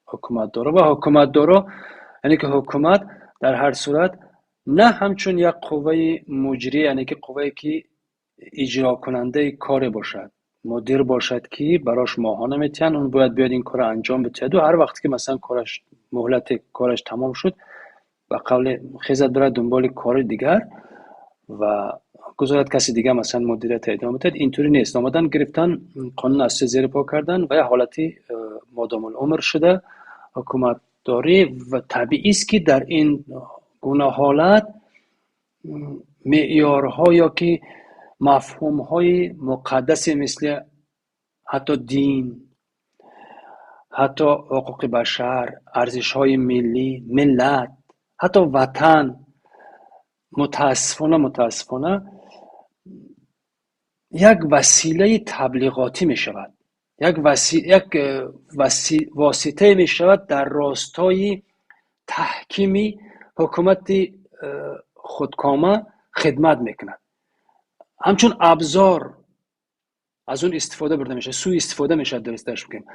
حکومت دارا. و حکومت دارا یعنی که حکومت در هر صورت نه همچون یک قوه مجری، یعنی که قوه‌ای که اجرا کننده کار باشد، مدیر باشد که براش ماهانه میتین، اون باید بیاد این کار انجام بده و هر وقت که مثلا کارش مهلت کارش تمام شد به قول خیزت برای دنبال کار دیگر و گذارد کسی دیگه مثلا مدیریت ادامه بده. اینطوری نیست. آمدن گرفتن قانون اساسی زیر پا کردن و یه حالتی مادام العمر شده. حکومت داره و طبیعی است که در این گونه حالت معیارها یا که مفهومهای مقدس مثل حتی دین، حتی حقوق بشر، ارزش‌های ملی، ملت، حتی وطن، متاسفانه یک وسیله تبلیغاتی می شود، یک واسطه می شود در راستای تحکیم حکومت خودکامه خدمت میکند. همچون ابزار از اون استفاده برده میشه، سوء استفاده میشه درستش بگیم.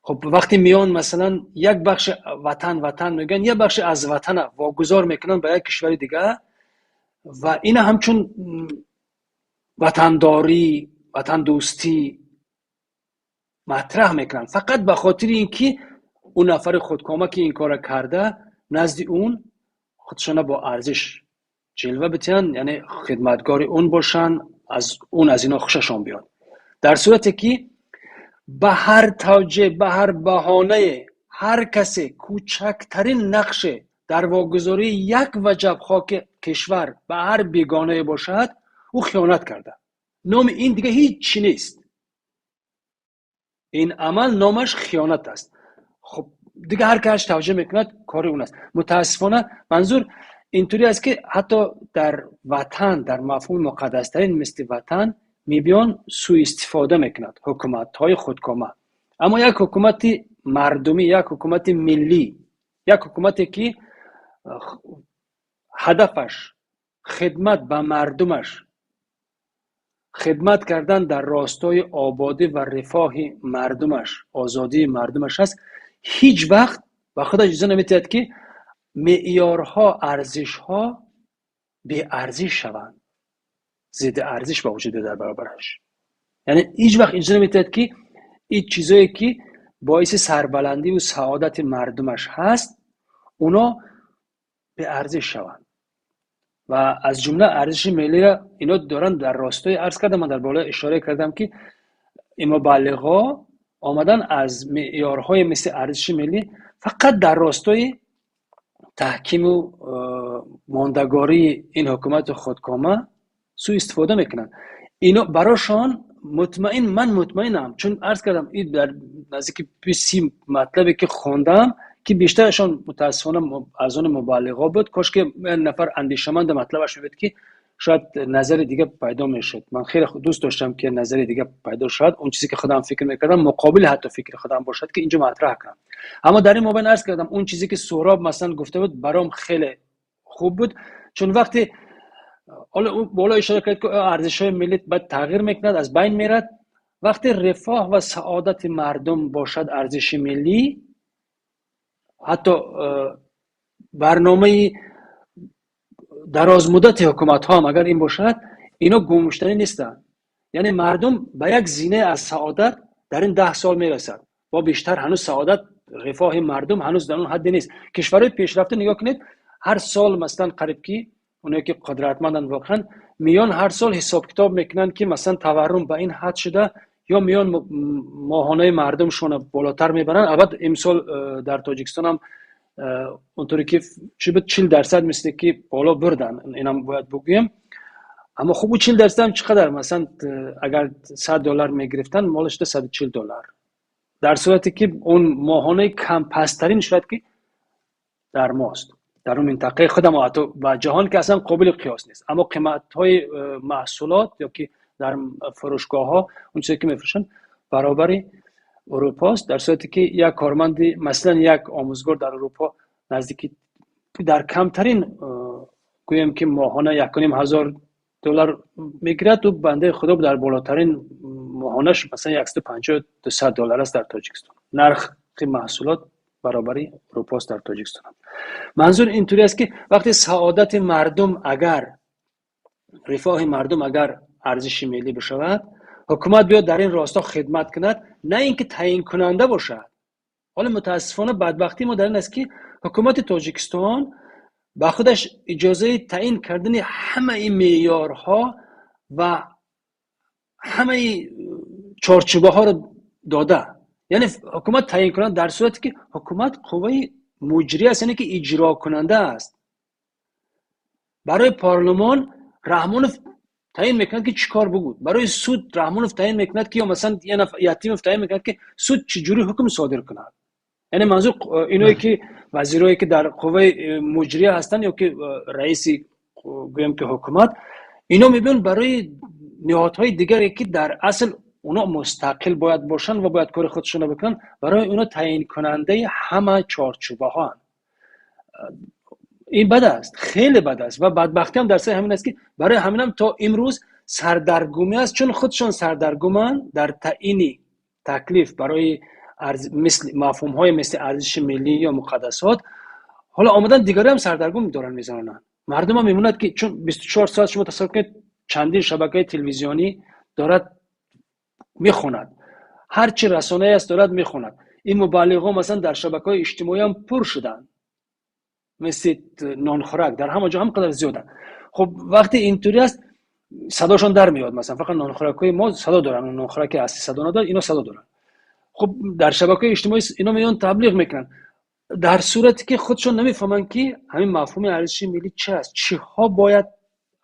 خب وقتی میان مثلا یک بخش وطن میگن، یک بخش از وطن واگذار میکنن به یک کشور دیگه و این همچون وطنداری، وطن دوستی مطرح میکنن، فقط به خاطر اینکه اون نفر خودکامه که این کار کرده نزد اون خودشان با ارزش جلوه بتین، یعنی خدمتگار اون باشن، از اینا خوششان بیاد. در صورتی که به هر توجه، به هر بهانه، هر کسی کوچکترین نقش در واگذاری یک وجب خاک کشور به هر بیگانه باشد، او خیانت کرده. نام این دیگه هیچ چی نیست. این عمل نامش خیانت است. خب دیگه هر کس توجه میکند کار اون است. متاسفانه منظور اینطوری است که حتی در وطن، در مفهوم مقدسترین مثل وطن میبیان سوء استفاده میکند حکومت های خودکامه. اما یک حکومت مردمی، یک حکومت ملی، یک حکومتی که هدفش خدمت به مردمش، خدمت کردن در راستای آبادی و رفاه مردمش، آزادی مردمش است، هیچ وقت به خود اجازه نمیدهد که معیارها، ارزشها بی ارزش شوند، ضد ارزش با وجود در برابرش. یعنی هیچ وقت اجازه نمیدهد که این چیزایی که باعث سربلندی و سعادت مردمش هست اونا بی ارزش شوند. و از جمله ارزش ملی را اینا دارن در راستای، عرض کردم من در بالا اشاره کردم که این مبلغا آمدن از معیارهای مثل ارزش ملی فقط در راستای تحکیم و ماندگاری این حکومت خودکامه سوء استفاده میکنن. اینا براشان من مطمئنم، چون عرض کردم این در نزدیک 30 مطلبی که خوندم که بیشترشان متاسفانه از اون مبالغه بود. کاش که نفر اندیشمند مطلبش بود که شاید نظر دیگه پیدا میشد. من خیلی دوست داشتم که نظر دیگه پیدا شد، اون چیزی که خودم فکر میکردم مقابل حتی فکر خودم باشد که اینجا مطرح کنم. اما در این موقع عرض کردم اون چیزی که سهراب مثلا گفته بود برام خیلی خوب بود، چون وقتی حالا بالا اشاره کرد که ارزش‌های ملی باید تغییر میکند، از بین میرد. وقتی رفاه و سعادت مردم باشد ارزش ملی، حتی برنامه دراز مدت حکومت ها هم اگر این باشد، اینا گمشتنی نیستن. یعنی مردم به یک زینه از سعادت در این 10 سال میرسد و بیشتر. هنوز سعادت، رفاه مردم هنوز در اون حد نیست. کشورهای پیشرفته نگاه کنید، هر سال مثلا قریب که اونایی که قدرتمندن واقعا میان هر سال حساب کتاب میکنن که مثلا تورم به این حد شده، یا میان ماهانه مردمشون بالاتر میبرن. البته امسال در تاجیکستان هم اونطوری که چی بود 40% مثل که بالا بردن، اینم باید بگویم. اما خب 40% هم چقدر؟ مثلا اگر $100 میگرفتن مالش ده $140، در صورتی که اون ماهانه کم پسترین شاید که در ماست، در اون منطقه خودم و جهان که اصلا قابل قیاس نیست. اما قیمت های محصولات یا که در فروشگاه ها اون چیزی که میفروشن برابر اروپا است، در صورتی که یک کارمند مثلا یک آموزگار در اروپا نزدیک در کمترین گویم که ماهانه $1,500 میگیرد و بنده خدا در بالاترین ماهانش مثلا $150-200 است در تاجیکستان. نرخ محصولات برابری اروپا است در تاجیکستان. منظور اینطوری است که وقتی سعادت مردم، اگر رفاه مردم اگر ارزش ملی بشود، حکومت بیاد در این راستا خدمت کند، نه اینکه تعیین کننده باشد. حالا متاسفانه بدبختی ما در این است که حکومت تاجیکستان با خودش اجازه تعیین کردن همه این معیارها و همه چارچوبه ها رو داده. یعنی حکومت تعیین کنند، در صورتی که حکومت قوه مجری است، یعنی که اجرا کننده است. برای پارلمان رحمانوف تعیین میکند که چیکار بگو. برای سود رحمانوف تعیین میکند که یا مثلا یه تیم تعیین میکند که سود چجوری حکم صادر کند. یعنی منظور اینایی که وزیرایی که در قوه مجریه هستن یا که رئیس گویم که حکومت، اینا میبین برای نهادهای دیگری که در اصل اونا مستقل باید باشن و باید کار خودشون بکنن، برای اونا تعیین کننده همه چارچوبه ها. این بد است، خیلی بد است و بدبختی هم در سر همین است که برای همینم تا امروز سردرگمی است، چون خودشون سردرگمان در تعیین تکلیف برای مثل مفهوم های مثل ارزش ملی یا مقدسات. حالا آمدن دیگری هم سردرگم دارن میزنن. مردم هم میموند که چون 24 ساعت شما تصور کنید چندین شبکه تلویزیونی دارد میخوند، هر چی رسانه است دارد میخوند. این مبلغا مثلا در شبکه‌های اجتماعی هم پر شدن مثل نانخورک، در همه جا هم قدر زیادن. خب وقتی اینطوری است صداشون در میاد، مثلا فقط نانخورک‌های ما صدا دارن، اون نانخورک اصلی صدا نداره، اینا صدا دارن. خب در شبکه اجتماعی اینا میان تبلیغ میکنن، در صورتی که خودشون نمیفهمن که همین مفهوم ارزش ملی چه است، چی ها باید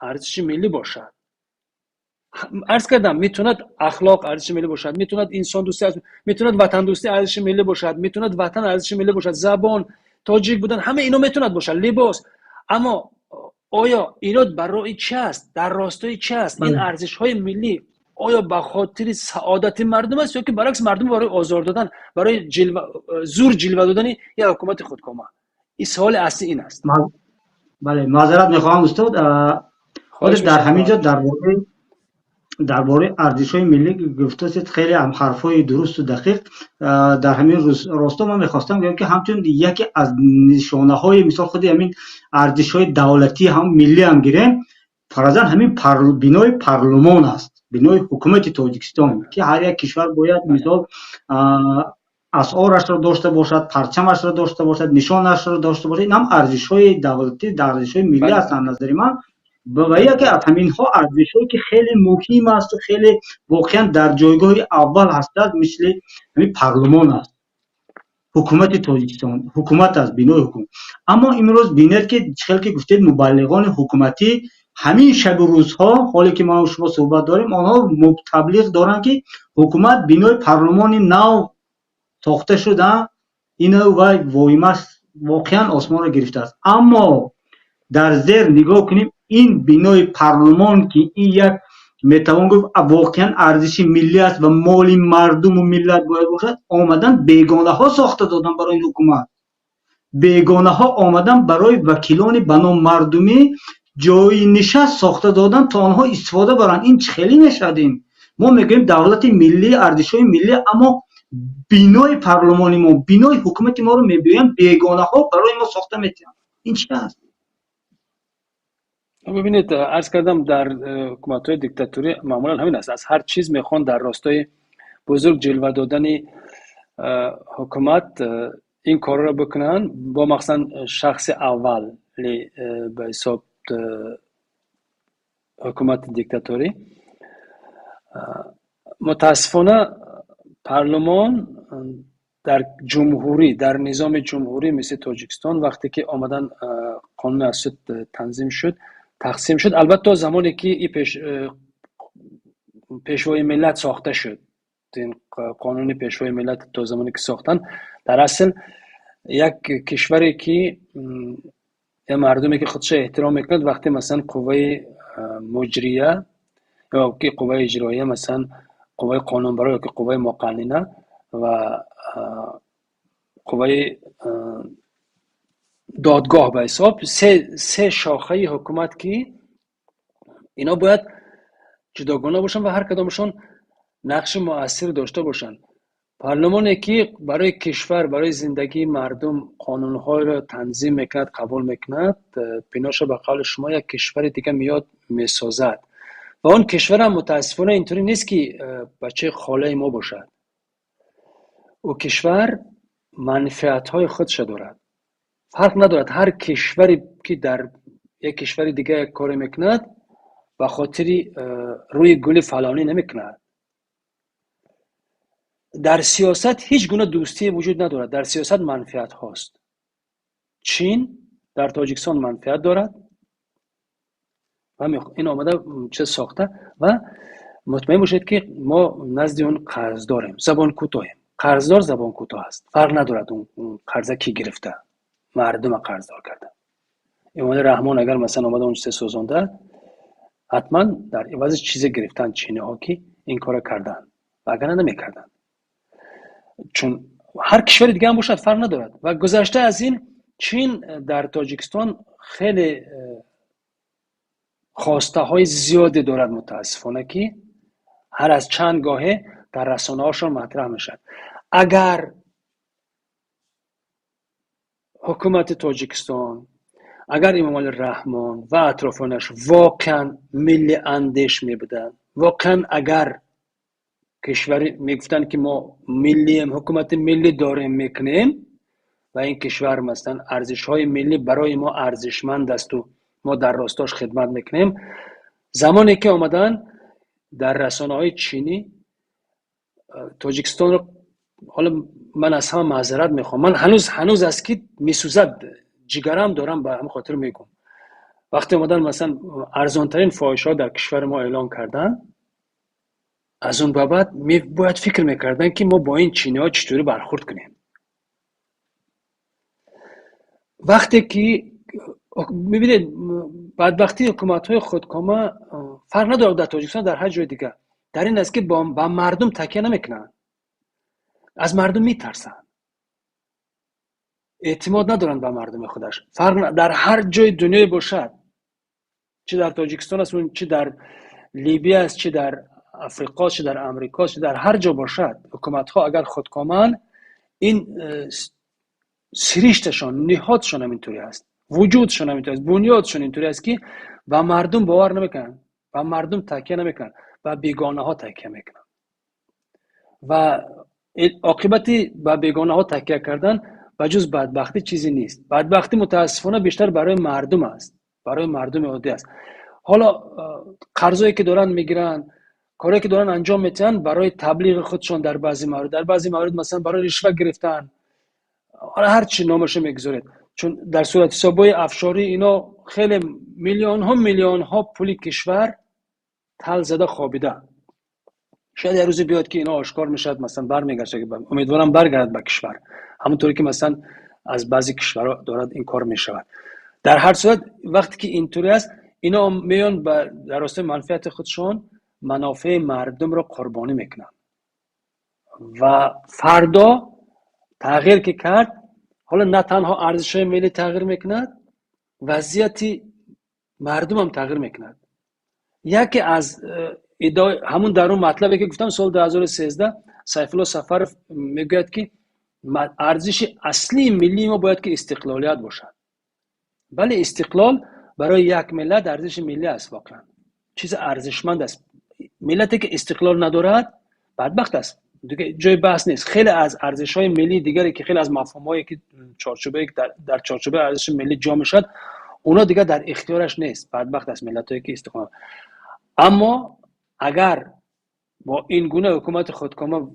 ارزش ملی باشد. عرض کردم میتوند اخلاق ارزش ملی باشد، میتوند انسان دوستی میتوند وطن دوستی ارزش ملی باشد، میتوند وطن ارزش ملی باشد، زبان، تاجیک بودن، همه اینا میتوند باشد، لباس. اما آیا اینا برای چه است؟ در راستای چه است؟ این ارزش های ملی آیا به خاطر سعادت مردم است یا که برعکس مردم برای آزار دادن، برای زور جلوه دادن یا حکومت خودکامه؟ این سوال اصلی این است. بله معذرت میخواهم استاد، در همینجا درباره ارزش‌های ملی گفتید، خیلی هم حرفای درست و دقیق. در همین راستا من می‌خواستم بگم که همچنین یکی از نشانه‌های مثال خود همین ارزش‌های دولتی هم ملی هم گیریم، فرضاً همین بینای پارلمان است، بینای حکومت تاجیکستان که هر یک کشور باید مثال اسعارش را داشته باشد، پرچمش را داشته باشد، نشانش را داشته باشد. این هم ارزش‌های دولتی، ارزش‌های ملی است از نظر من. و یکی از همین ها ارزش‌هایی که خیلی مهم است و خیلی واقعا در جایگاه اول هستند، مثل همین پارلمان است، حکومت تاجیکستان، حکومت است، بینای حکومت. اما امروز بینید که خیلی که گفتید مبلغان حکومتی همین شب و روزها، حالی که ما و شما صحبت داریم، آنها تبلیغ دارن که حکومت بینای پارلمان نو ساخته شده، اینا و وایمش واقعا آسمان را گرفته است. اما در زیر نگاه کنیم، این بینای پارلمان که این یک میتوان گفت واقعا ارزش ملی است و مال مردم و ملت باید باشد، آمدن بیگانه ها ساخته دادن برای این حکومت. بیگانه ها آمدن برای وکیلان بنام مردمی جای نشست ساخته دادن تا آنها استفاده برن. این خیلی نشدیم. ما میگیم دولت ملی، ارزش های ملی، اما بینای پارلمانی ما، بینای حکومت ما رو میبینیم بیگانه ها برای ما ساخته میتونن. این چی است؟ ببینید عرض کردم در حکومت‌های دیکتاتوری معمولا همین است، از هر چیز میخوان در راستای بزرگ جلوه دادن حکومت این کار را بکنن، با مخصوصا شخص اول به حساب حکومت دیکتاتوری. متاسفانه پارلمان در جمهوری، در نظام جمهوری مثل تاجیکستان، وقتی که آمدن قانون اساسی تنظیم شد، تقسیم شد، البته تا زمانی که این پیشوای ملت ساخته شد، این قانون پیشوای ملت تا زمانی که ساختن، در اصل یک کشوری که مردمی که خودش احترام میکند، وقتی مثلا قوه مجریه یا که قوه اجراییه، مثلا قوه قانونبر یا که قوه مقننه و قوه دادگاه به حساب، سه شاخه حکومت که اینا باید جداگانه باشن و هر کدامشون نقش مؤثر داشته باشن. پارلمانی که برای کشور، برای زندگی مردم قانون‌های را تنظیم میکند، قبول میکند، پیناش به قول شما یک کشور دیگه میاد میسازد و اون کشور هم متاسفانه اینطوری نیست که بچه خاله ما باشد. او کشور منفعت‌های خودش دارد، فرق ندارد هر کشوری که در یک کشور دیگه کار میکند به خاطر روی گل فلانی نمیکند. در سیاست هیچ گونه دوستی وجود ندارد، در سیاست منفعت هاست. چین در تاجیکستان منفعت دارد و این آمده چه ساخته و مطمئن باشید که ما نزد اون قرض داریم، زبان کوتاهیم. قرضدار زبان کوتاه است، فرق ندارد اون قرضه کی گرفته، مردم قرضدار کرده. امام رحمان اگر مثلا آمده اون چیز سوزانده، حتما در عوض چیز گرفتن چینی ها که این کار کردن و اگر نمیکردن، چون هر کشور دیگه هم باشد فرق ندارد. و گذشته از این چین در تاجیکستان خیلی خواسته های زیادی دارد، متاسفانه که هر از چند گاهه در رسانه هاشون مطرح میشد. اگر حکومت تاجیکستان، اگر امام رحمان و اطرافانش واقعا ملی اندیش می بودن، واقعا اگر کشوری میگفتن که ما ملیم، حکومت ملی داریم میکنیم و این کشور مثلا ارزش های ملی برای ما ارزشمند است و ما در راستاش خدمت میکنیم، زمانی که آمدن در رسانه های چینی تاجیکستان رو، حالا من از همه معذرت میخوام، من هنوز از که میسوزد جگرم دارم، به همین خاطر میگم. وقتی آمدن مثلا ارزانترین فاحش ها در کشور ما اعلان کردن، از اون بابت باید فکر میکردن که ما با این چینی ها چطوری برخورد کنیم. وقتی که میبینید بدبختی حکومت های خودکامه فرق نداره در تاجیکستان در هر جای دیگه، در این است که با مردم تکیه نمیکنن، از مردم میترسن، اعتماد ندارن به مردم خودش. فرق در هر جای دنیای باشد، چه در تاجیکستان است، چه در لیبی است، چه در افریقا، چه در امریکا، چه در هر جا باشد، حکومت ها اگر خودکامن، این سریشتشان، نهادشان همینطوری است، وجودشان همینطوری است، بنیادشان اینطوری است که به مردم باور نمیکنن، به مردم تکیه نمیکنن، به بیگانه ها تکیه میکنن و عاقبتی به بیگانه ها تکیه کردن و جز بدبختی چیزی نیست. بدبختی متاسفانه بیشتر برای مردم است، برای مردم عادی است. حالا قرضایی که دارن میگیرن، کاری که دارن انجام میدن برای تبلیغ خودشون، در بعضی موارد مثلا برای رشوه گرفتن، حالا هر چی نامش میگذارید، چون در صورت حسابای افشاری اینا خیلی میلیون ها پول کشور تل زده خوابیده. شاید یه روزی بیاد که اینا آشکار میشد، مثلا برمیگرده، که امیدوارم برگرد به کشور، همونطوری که مثلا از بعضی کشورها دارد این کار میشود. در هر صورت وقتی که اینطوری است، اینا میان در راستای منفعت خودشون منافع مردم رو قربانی میکنن و فردا تغییر که کرد، حالا نه تنها ارزش‌های ملی تغییر میکند، وضعیت مردم هم تغییر میکند. یکی از همون در اون مطلبی که گفتم، سال 2013 سیف الله سفر میگوید که ارزش اصلی ملی ما باید که استقلالیت باشد. بله، استقلال برای یک ملت ارزش ملی است، واقعا چیز ارزشمند است. ملتی که استقلال ندارد بدبخت است، دیگه جای بحث نیست. خیلی از ارزش‌های ملی دیگری که خیلی از مفاهیمی که در چارچوبه ارزش ملی جا میشد، اونا دیگه در اختیارش نیست. بدبخت است ملتایی که استقلال. اما اگر با این گونه حکومت خودکامه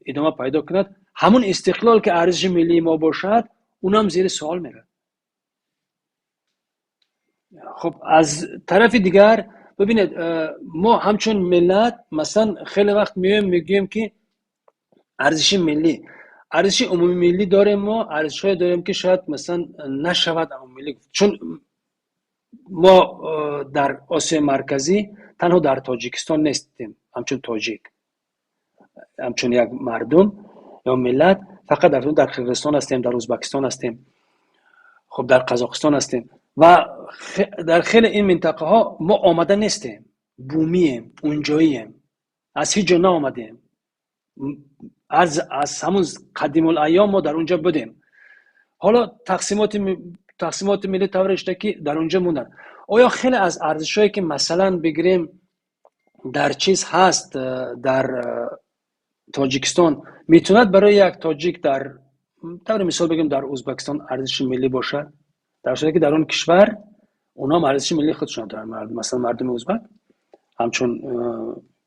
ادامه پیدا کند، همون استقلال که ارزش ملی ما باشد، اونم زیر سوال میره. خب از طرف دیگر ببینید، ما همچون ملت مثلا خیلی وقت میگیم که ارزش عمومی ملی داریم، ما ارزش‌های داریم که شاید مثلا نشود عمومی ملی، چون ما در آسیا مرکزی تنها در تاجیکستان نیستیم همچون تاجیک، همچون یک مردم یا ملت، فقط در قرقیزستان هستیم، در ازبکستان هستیم، خب در قزاقستان هستیم و در خیلی این منطقه ها ما آمده نیستیم، بومیم، اونجاییم، از هیچ جا نآمدیم، از همون قدیم الایام ما در اونجا بودیم. حالا تقسیمات ملی طورشته که در اونجا موندن. آیا خیلی از ارزشایی که مثلا بگیریم در چیز هست در تاجیکستان، میتوند برای یک تاجیک در طور مثال بگیم در ازبکستان ارزش ملی باشد، در صورتی که در اون کشور اونا ارزش ملی خودشون دارن. مثلا مردم ازبک همچون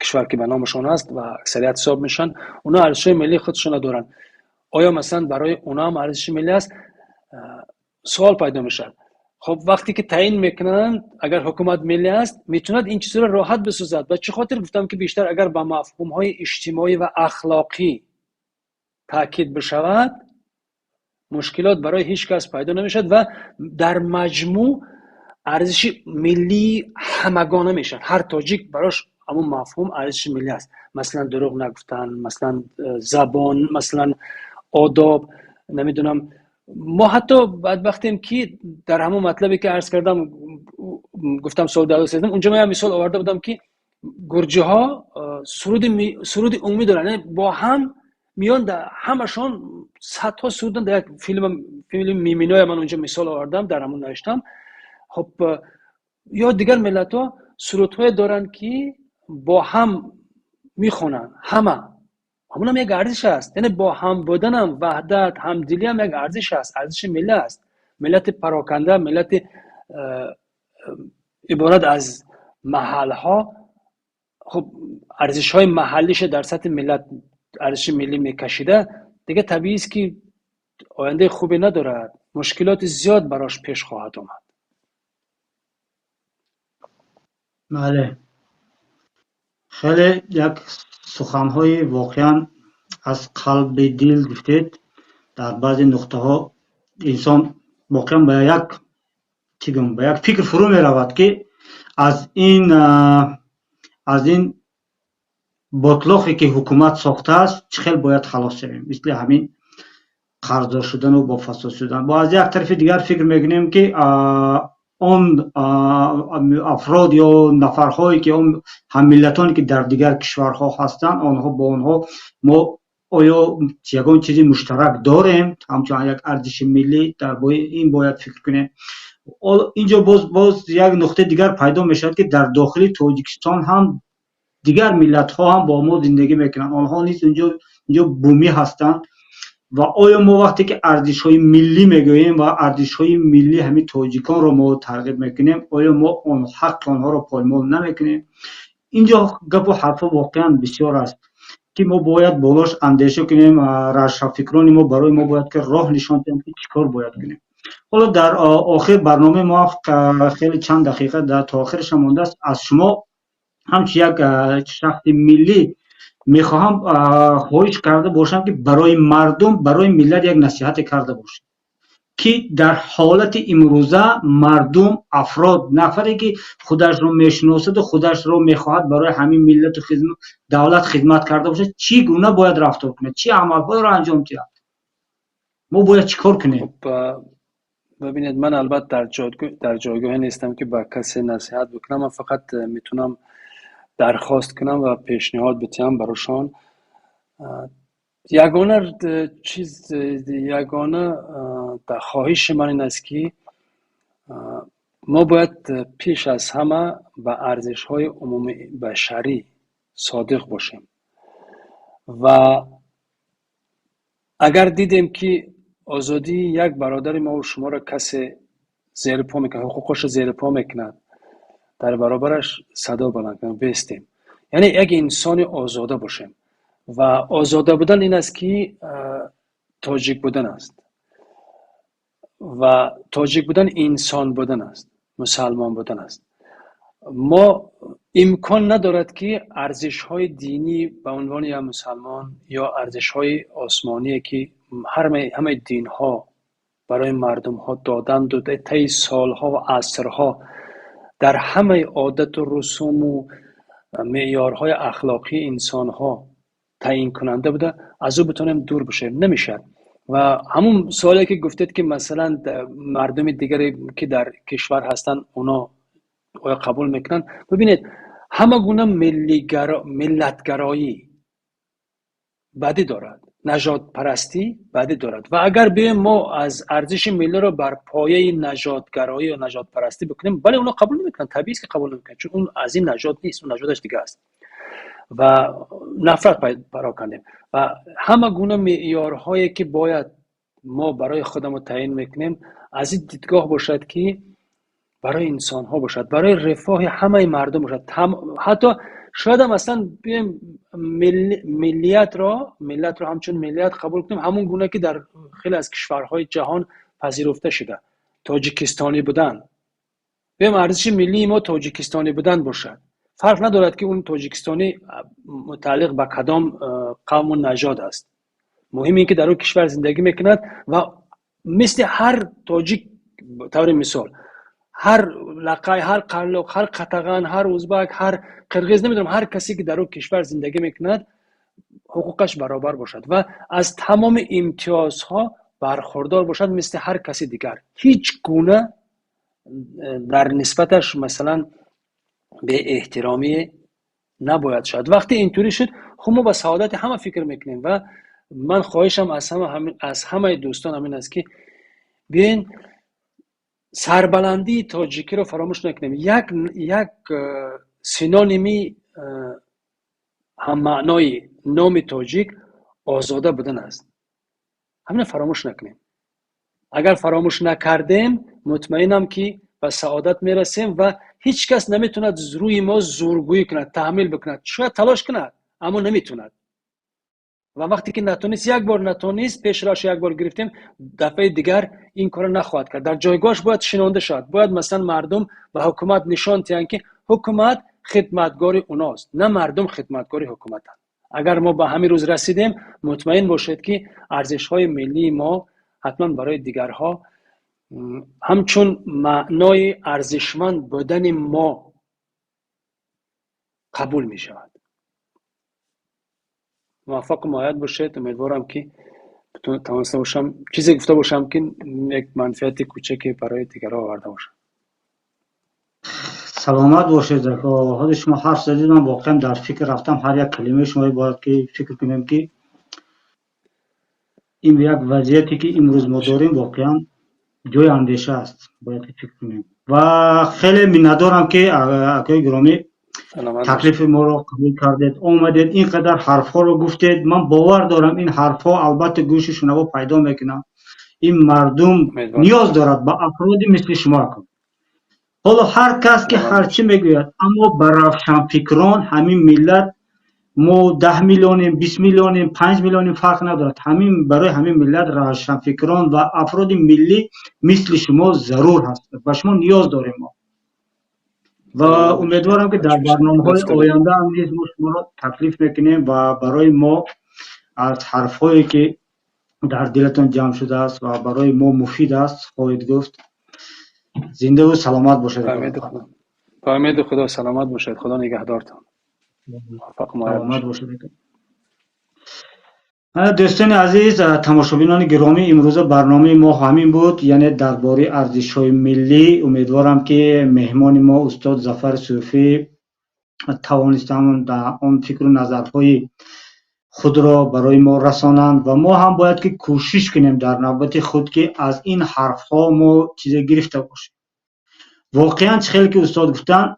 کشور که به نامشون هست و اکثریت حساب میشن، اونا ارزش ملی خودشون دارن. آیا مثلا برای اونا هم ارزش ملی است؟ سوال پیدا میشه. خب وقتی که تعیین میکنن اگر حکومت ملی است میتوند این چیزا رو راحت بسازد. و چه خاطر گفتم که بیشتر اگر با مفهوم های اجتماعی و اخلاقی تاکید بشود مشکلات برای هیچ کس پیدا نمیشد و در مجموع ارزش ملی همگانه میشن. هر تاجیک براش همون مفهوم ارزش ملی است، مثلا دروغ نگفتن، مثلا زبان، مثلا آداب، نمیدونم. ما حتی بدبختیم که در همون مطلبی که عرض کردم گفتم سال 2013 اونجا من مثال آورده بودم که گرجه ها سرود عمومی دارن، یعنی با هم میان در همشان صدها سرودن. در یک فیلم میمینای من اونجا مثال آوردم، در همون نوشتم. خب یا دیگر ملت ها سرودهای دارن که با هم میخونن، همون هم یک ارزش است. یعنی با هم بودن هم وحدت همدلی هم یک ارزش است، ارزش ملی است. ملت پراکنده، ملت عبارت از محل ها، خب ارزش های محلیش در سطح ملت ارزش ملی میکشیده دیگه، طبیعی است که آینده خوبی ندارد، مشکلات زیاد براش پیش خواهد آمد. بله، خیلی یک سخنهای واقعا از قلب دل گفتید. در بعضی نقطه ها انسان واقعا به یک فکر فرو می رود که از این باطلاقی که حکومت ساخته است چه خیلی باید خلاص شویم، مثل همین قرضدار شدن و با فساد شدن. با از یک طرف دیگر فکر میکنیم که اون افراد یا نفرهایی که اون هم ملتانی که در دیگر کشورها هستند، آنها با آنها ما آیا یگان چیزی مشترک داریم، همچنان یک ارزش ملی، در این باید فکر کنیم. اینجا باز یک نقطه دیگر پیدا میشد که در داخل تاجیکستان هم دیگر ملت ها هم با ما زندگی میکنند، آنها نیز اینجا بومی هستند. و آیا ما وقتی که ارزش های ملی میگوییم و ارزش های ملی همین تاجیکان رو ما ترغیب میکنیم، آیا ما حق آنها رو پایمال نمیکنیم؟ اینجا گپ و حرف واقعا بسیار است که ما باید بالاش اندیشه کنیم. روشنفکران ما برای ما باید که راه نشان دهند که چیکار باید کنیم. حالا در آخر برنامه ما خیلی چند دقیقه در تا آخرش مانده است. از شما همچون یک شخص ملی میخواهم خواهش کرده باشم که برای مردم، برای ملت یک نصیحت کرده باشید که در حالت امروزه مردم، افراد، نفری که خودش رو میشناسد و خودش رو میخواهد برای همین ملت و دولت خدمت کرده باشد چی گونه باید رفتار کنه، چی عملهای رو انجام دهد، ما باید چیکار کنیم؟ ببینید، من البته در جایگاه نیستم که با کسی نصیحت بکنم. من فقط میتونم درخواست کنم و پیشنهاد بدم براشان. یگانه خواهش من این است که ما باید پیش از همه به ارزش‌های عمومی بشری صادق باشیم و اگر دیدیم که آزادی یک برادر ما و شما را کسی زیر پا میکنه، حقوقش زیر پا میکنه، در برابرش صدا بلند کنیم، بایستیم. یعنی یک انسان آزاده باشیم و آزاده بودن این است که تاجیک بودن است و تاجیک بودن انسان بودن است، مسلمان بودن است. ما امکان ندارد که ارزش‌های دینی به عنوان یا مسلمان یا ارزش‌های آسمانی که همه دین‌ها برای مردم‌ها دادند و طی سال‌ها و عصرها در همه عادت و رسوم و معیارهای اخلاقی انسان‌ها تعیین کننده بوده، از او بتونیم دور بشیم. نمیشه. و همون سوالی که گفتید که مثلا مردم دیگری که در کشور هستن اونا آیا قبول میکنن، ببینید همه گونه ملتگرایی بدی دارد، نژاد پرستی بدی دارد و اگر بیایم ما از ارزش ملی رو بر پایه نژادگرایی یا نژاد پرستی بکنیم، بله اونا قبول نمیکنن، طبیعی است که قبول نمیکنن، چون اون از این نژاد نیست، اون نژادش دیگه است و نفرت پراکنده. و همه گونه معیارهایی که باید ما برای خودمون تعیین میکنیم از این دیدگاه باشد که برای انسان ها باشد، برای رفاه همه مردم باشد. حتی شاید هم اصلا بیایم ملت را همچون ملیت قبول کنیم، همون گونه که در خیلی از کشورهای جهان پذیرفته شده. تاجیکستانی بودن، بیم ارزش ملی ما تاجیکستانی بودن باشد. فرق ندارد که اون تاجیکستانی متعلق به کدام قوم و نژاد است. مهم این که در اون کشور زندگی میکند و مثل هر تاجیک، طور مثال هر لقای، هر قلق، هر قطغن، هر ازبک، هر قرغیز، نمیدونم هر کسی که در اون کشور زندگی میکند حقوقش برابر باشد و از تمام امتیازها برخوردار باشد مثل هر کسی دیگر. هیچ گونه در نسبتش مثلا به احترامی نباید شد. وقتی اینطوری شد خب ما به سعادت همه فکر میکنیم و من خواهشم از همه دوستان همین است که بیاین سربلندی تاجیکی رو فراموش نکنیم. یک سینونیمی هم معنای نام تاجیک آزاده بودن است. همین فراموش نکنیم. اگر فراموش نکردیم مطمئنم که به سعادت میرسیم و هیچ کس نمیتوند روی ما زورگویی کند، تحمیل بکند. شاید تلاش کند اما نمیتوند. و وقتی که نتونست، یک بار نتونست، پیش راش یک بار گرفتیم، دفعه دیگر این کار نخواهد کرد. در جایگاهش باید شنونده شد. باید مثلا مردم به حکومت نشان دهند که حکومت خدمتگار اوناست، نه مردم خدمتگار حکومت هست. اگر ما به همین روز رسیدیم مطمئن باشید که ارزش‌های ملی ما حتما برای دیگرها همچون معنای ارزشمند بودن ما قبول می شود. موفق و مایل باشید. امیدوارم که توانسته باشم چیزی گفته باشم که یک منفعت کوچکی برای دیگرها آورده باشم. سلامت باشید. حال شما حرف زدید، من واقعا در فکر رفتم. هر یک کلمه شما باید که فکر کنیم که این یک وضعیتی که امروز ما داریم واقعا جای اندیشه است. باید فکر کنیم و خیلی می‌ندارم که آقای گرامی تکلیف ما رو قبول کردید، اومدید اینقدر حرفا رو گفتید. من باور دارم این حرفا البته گوش شنوا پیدا میکنه. این مردم نیاز دارد به افرادی مثل شما کن. حالا هر کس که هرچی میگوید، اما برافشان فکران همین ملت، ما 10 میلیونیم، 20 میلیونیم، 5 میلیونیم، فرق ندارد. همین برای همین ملت روشن فکران و افراد ملی مثل شما ضرور هست. به شما نیاز داریم ما و امیدوارم که در برنامه‌های آینده هم نیز ما شما را تکلیف میکنیم و برای ما از حرفایی که در دلتان جمع شده است و برای ما مفید است خواهید گفت. زنده و سلامت باشید. با امید خدا سلامت باشید. خدا نگهدارتان. موفق سلامت باشید. دوستان عزیز، تماشابینان گرامی، امروز برنامه ما همین بود، یعنی درباره ارزش‌های ملی. امیدوارم که مهمان ما استاد ظفر صوفی توانستند در آن فکر و نظرهای خود را برای ما رسانند و ما هم باید که کوشش کنیم در نوبت خود که از این حرف‌ها ما چیزی گرفته باشیم. واقعا خیلی که استاد گفتن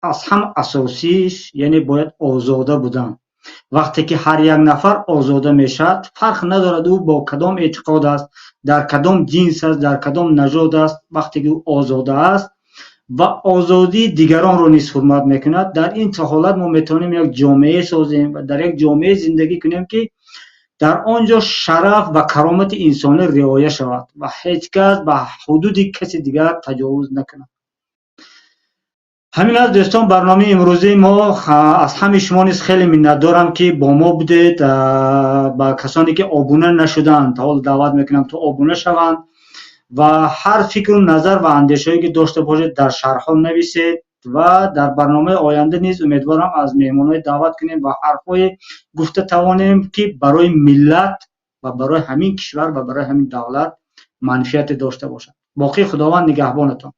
از هم اساسیش یعنی باید آزاده بودن. وقتی که هر یک نفر آزاده میشد، فرق ندارد او با کدام اعتقاد است، در کدام جنس است، در کدام نژاد است. وقتی که او آزاده است و آزادی دیگران را نیز حرمت میکند، در این حالت ما میتونیم یک جامعه سازیم و در یک جامعه زندگی کنیم که در آنجا شرف و کرامت انسانی رعایت شود و هیچ کس به حدود کسی دیگر تجاوز نکند. همین از دوستان برنامه امروزی ما. از همه شما نیز خیلی منت دارم که با ما بودید. با کسانی که آبونه نشدند تا حال دعوت میکنم تا آبونه شوند و هر فکر و نظر و اندیشه‌ای که داشته باشید در شرح‌ها نویسید و در برنامه آینده نیز امیدوارم از مهمانای دعوت کنیم و حرفای گفته توانیم که برای ملت و برای همین کشور و برای همین دولت منفعت داشته باشد. باقی خداوند نگهبانتان.